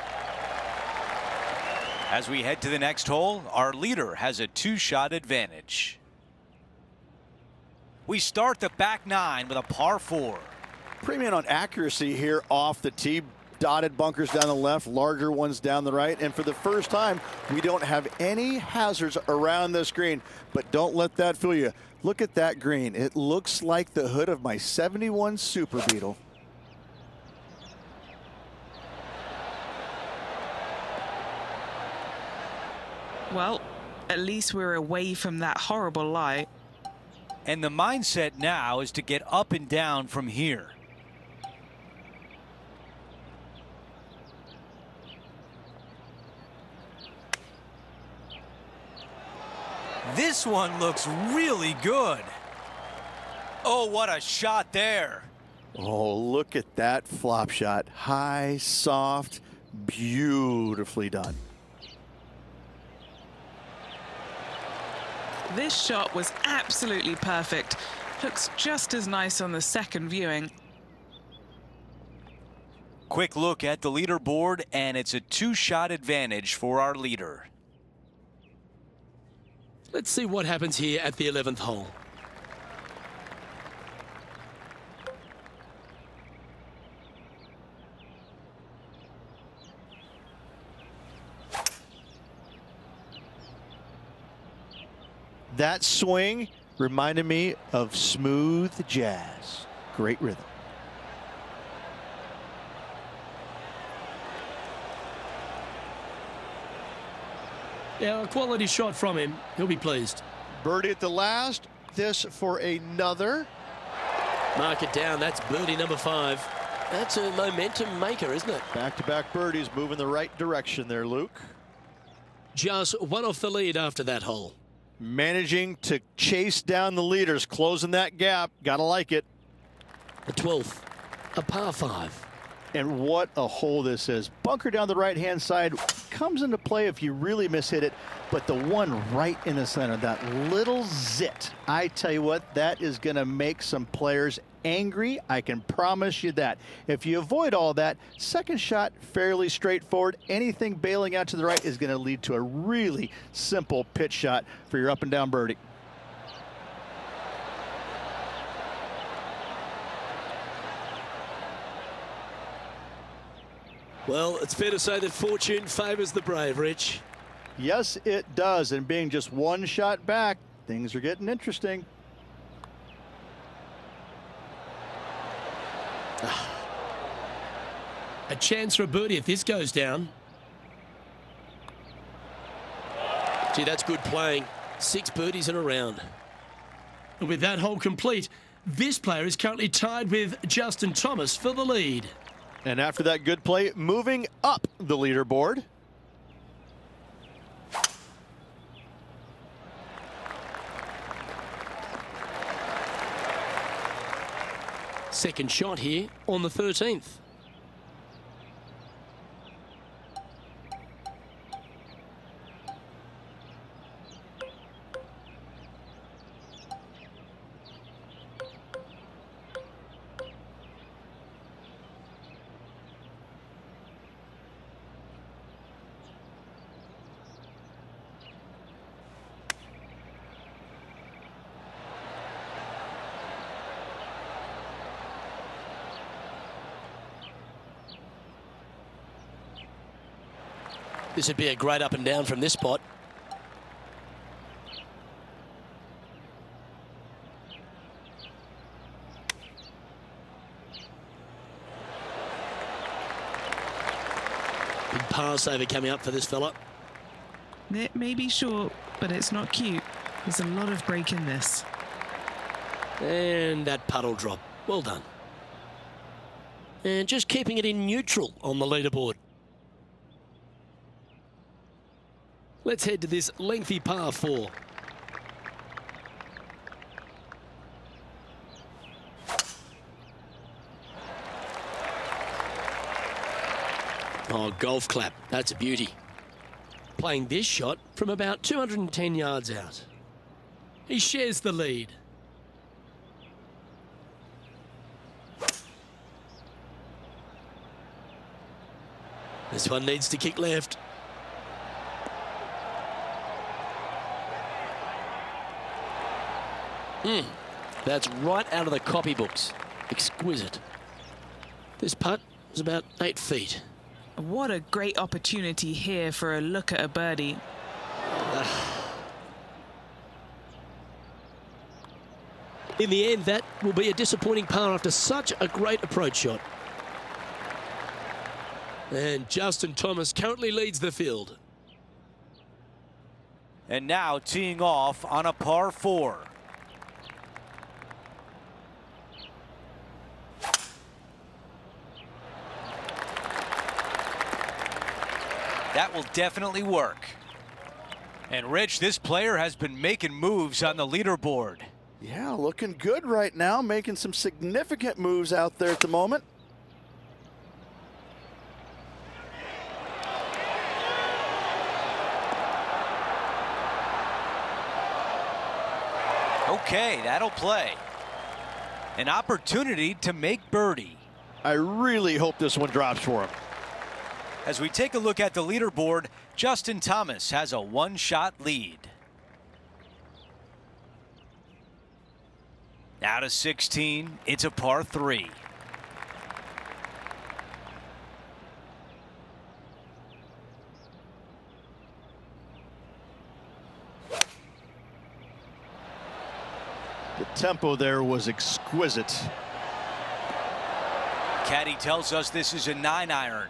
As we head to the next hole, our leader has a 2-shot advantage. We start the back 9 with a par 4. Premium on accuracy here off the tee. Dotted bunkers down the left, larger ones down the right. And for the first time, we don't have any hazards around this green. But don't let that fool you. Look at that green. It looks like the hood of my 71 Super Beetle. Well, at least we're away from that horrible light. And the mindset now is to get up and down from here. This one looks really good. Oh, what a shot there. Oh, look at that flop shot. High, soft, beautifully done. This shot was absolutely perfect. Looks just as nice on the second viewing. Quick look at the leaderboard, and it's a 2-shot advantage for our leader. Let's see what happens here at the 11th hole. That swing reminded me of smooth jazz. Great rhythm. Yeah, a quality shot from him. He'll be pleased. Birdie at the last. This for another. Mark it down. That's birdie number 5. That's a momentum maker, isn't it? Back-to-back birdies moving the right direction there, Luke. Just one off the lead after that hole. Managing to chase down the leaders, closing that gap. Gotta like it. The 12th, a par 5. And what a hole this is. Bunker down the right-hand side comes into play if you really mishit it, but the one right in the center, that little zit, I tell you what, that is going to make some players angry. I can promise you that. If you avoid all that, second shot, fairly straightforward. Anything bailing out to the right is going to lead to a really simple pitch shot for your up and down birdie. Well, it's fair to say that fortune favours the brave, Rich. Yes, it does. And being just one shot back, things are getting interesting. A chance for a birdie if this goes down. Gee, that's good playing. 6 birdies in a round. And with that hole complete, this player is currently tied with Justin Thomas for the lead. And after that good play, moving up the leaderboard. Second shot here on the 13th. This would be a great up and down from this spot. Big pass over coming up for this fella. It may be short, but it's not cute. There's a lot of break in this. And that puddle drop. Well done. And just keeping it in neutral on the leaderboard. Let's head to this lengthy par 4. Oh, golf clap. That's a beauty. Playing this shot from about 210 yards out. He shares the lead. This one needs to kick left. That's right out of the copybooks. Exquisite. This putt is about 8 feet. What a great opportunity here for a look at a birdie. In the end, that will be a disappointing par after such a great approach shot. And Justin Thomas currently leads the field. And now teeing off on a par 4. That will definitely work. And Rich, this player has been making moves on the leaderboard. Yeah, looking good right now, making some significant moves out there at the moment. Okay, that'll play. An opportunity to make birdie. I really hope this one drops for him. As we take a look at the leaderboard, Justin Thomas has a one-shot lead. Out of 16, it's a par 3. The tempo there was exquisite. Caddy tells us this is a 9-iron.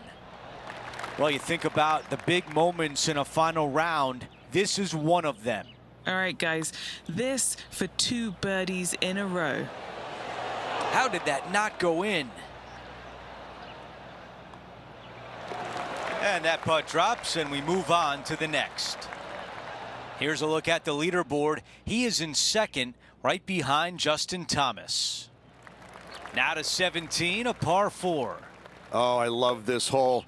Well, you think about the big moments in a final round, this is one of them. All right, guys, this for 2 birdies in a row. How did that not go in? And that putt drops, and we move on to the next. Here's a look at the leaderboard. He is in second, right behind Justin Thomas. Now to 17, a par 4. Oh, I love this hole.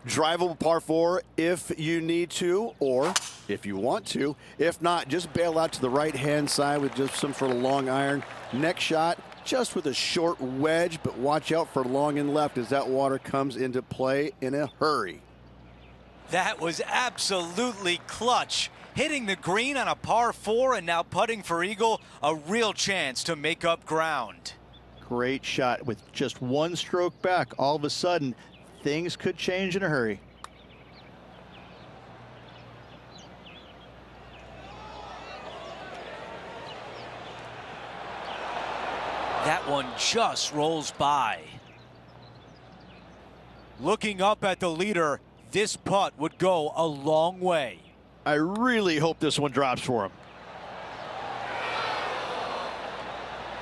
Drivable par 4 if you need to, or if you want to. If not, just bail out to the right-hand side with just some sort of long iron. Next shot, just with a short wedge, but watch out for long and left as that water comes into play in a hurry. That was absolutely clutch. Hitting the green on a par 4 and now putting for eagle, a real chance to make up ground. Great shot with just one stroke back. All of a sudden, things could change in a hurry. That one just rolls by. Looking up at the leader, this putt would go a long way. I really hope this one drops for him.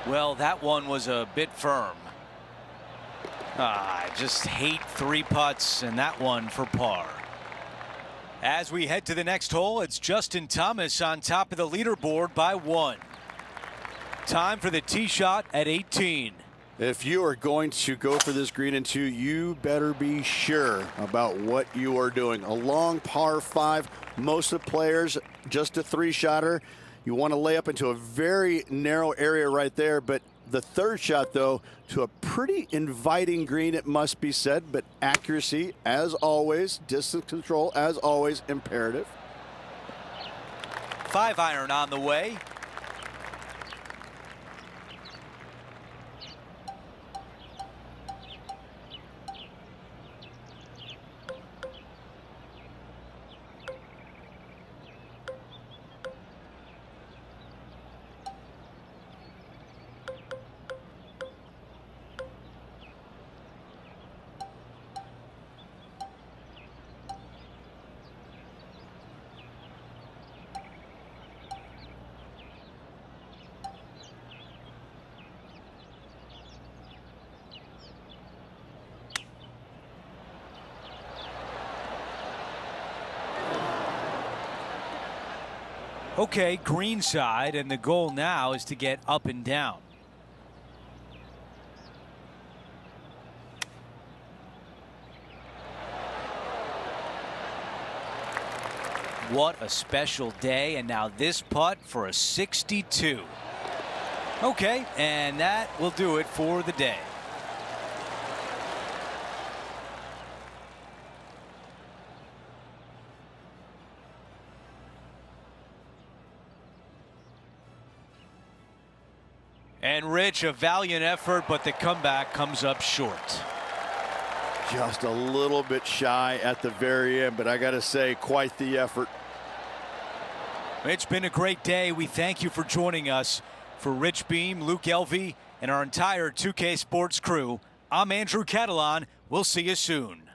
Well, that one was a bit firm. I just hate 3 putts and that one for par. As we head to the next hole, it's Justin Thomas on top of the leaderboard by 1. Time for the tee shot at 18. If you are going to go for this green in 2, you better be sure about what you are doing. A long par 5, most of the players just a 3-shotter. You want to lay up into a very narrow area right there, but the 3rd shot, though, to a pretty inviting green, it must be said, but accuracy, as always, distance control, as always, imperative. 5-iron on the way. Okay, green side, and the goal now is to get up and down. What a special day, and now this putt for a 62. Okay, and that will do it for the day. And Rich, a valiant effort, but the comeback comes up short. Just a little bit shy at the very end, but I got to say, quite the effort. It's been a great day. We thank you for joining us. For Rich Beam, Luke Elvey, and our entire 2K Sports crew, I'm Andrew Catalan. We'll see you soon.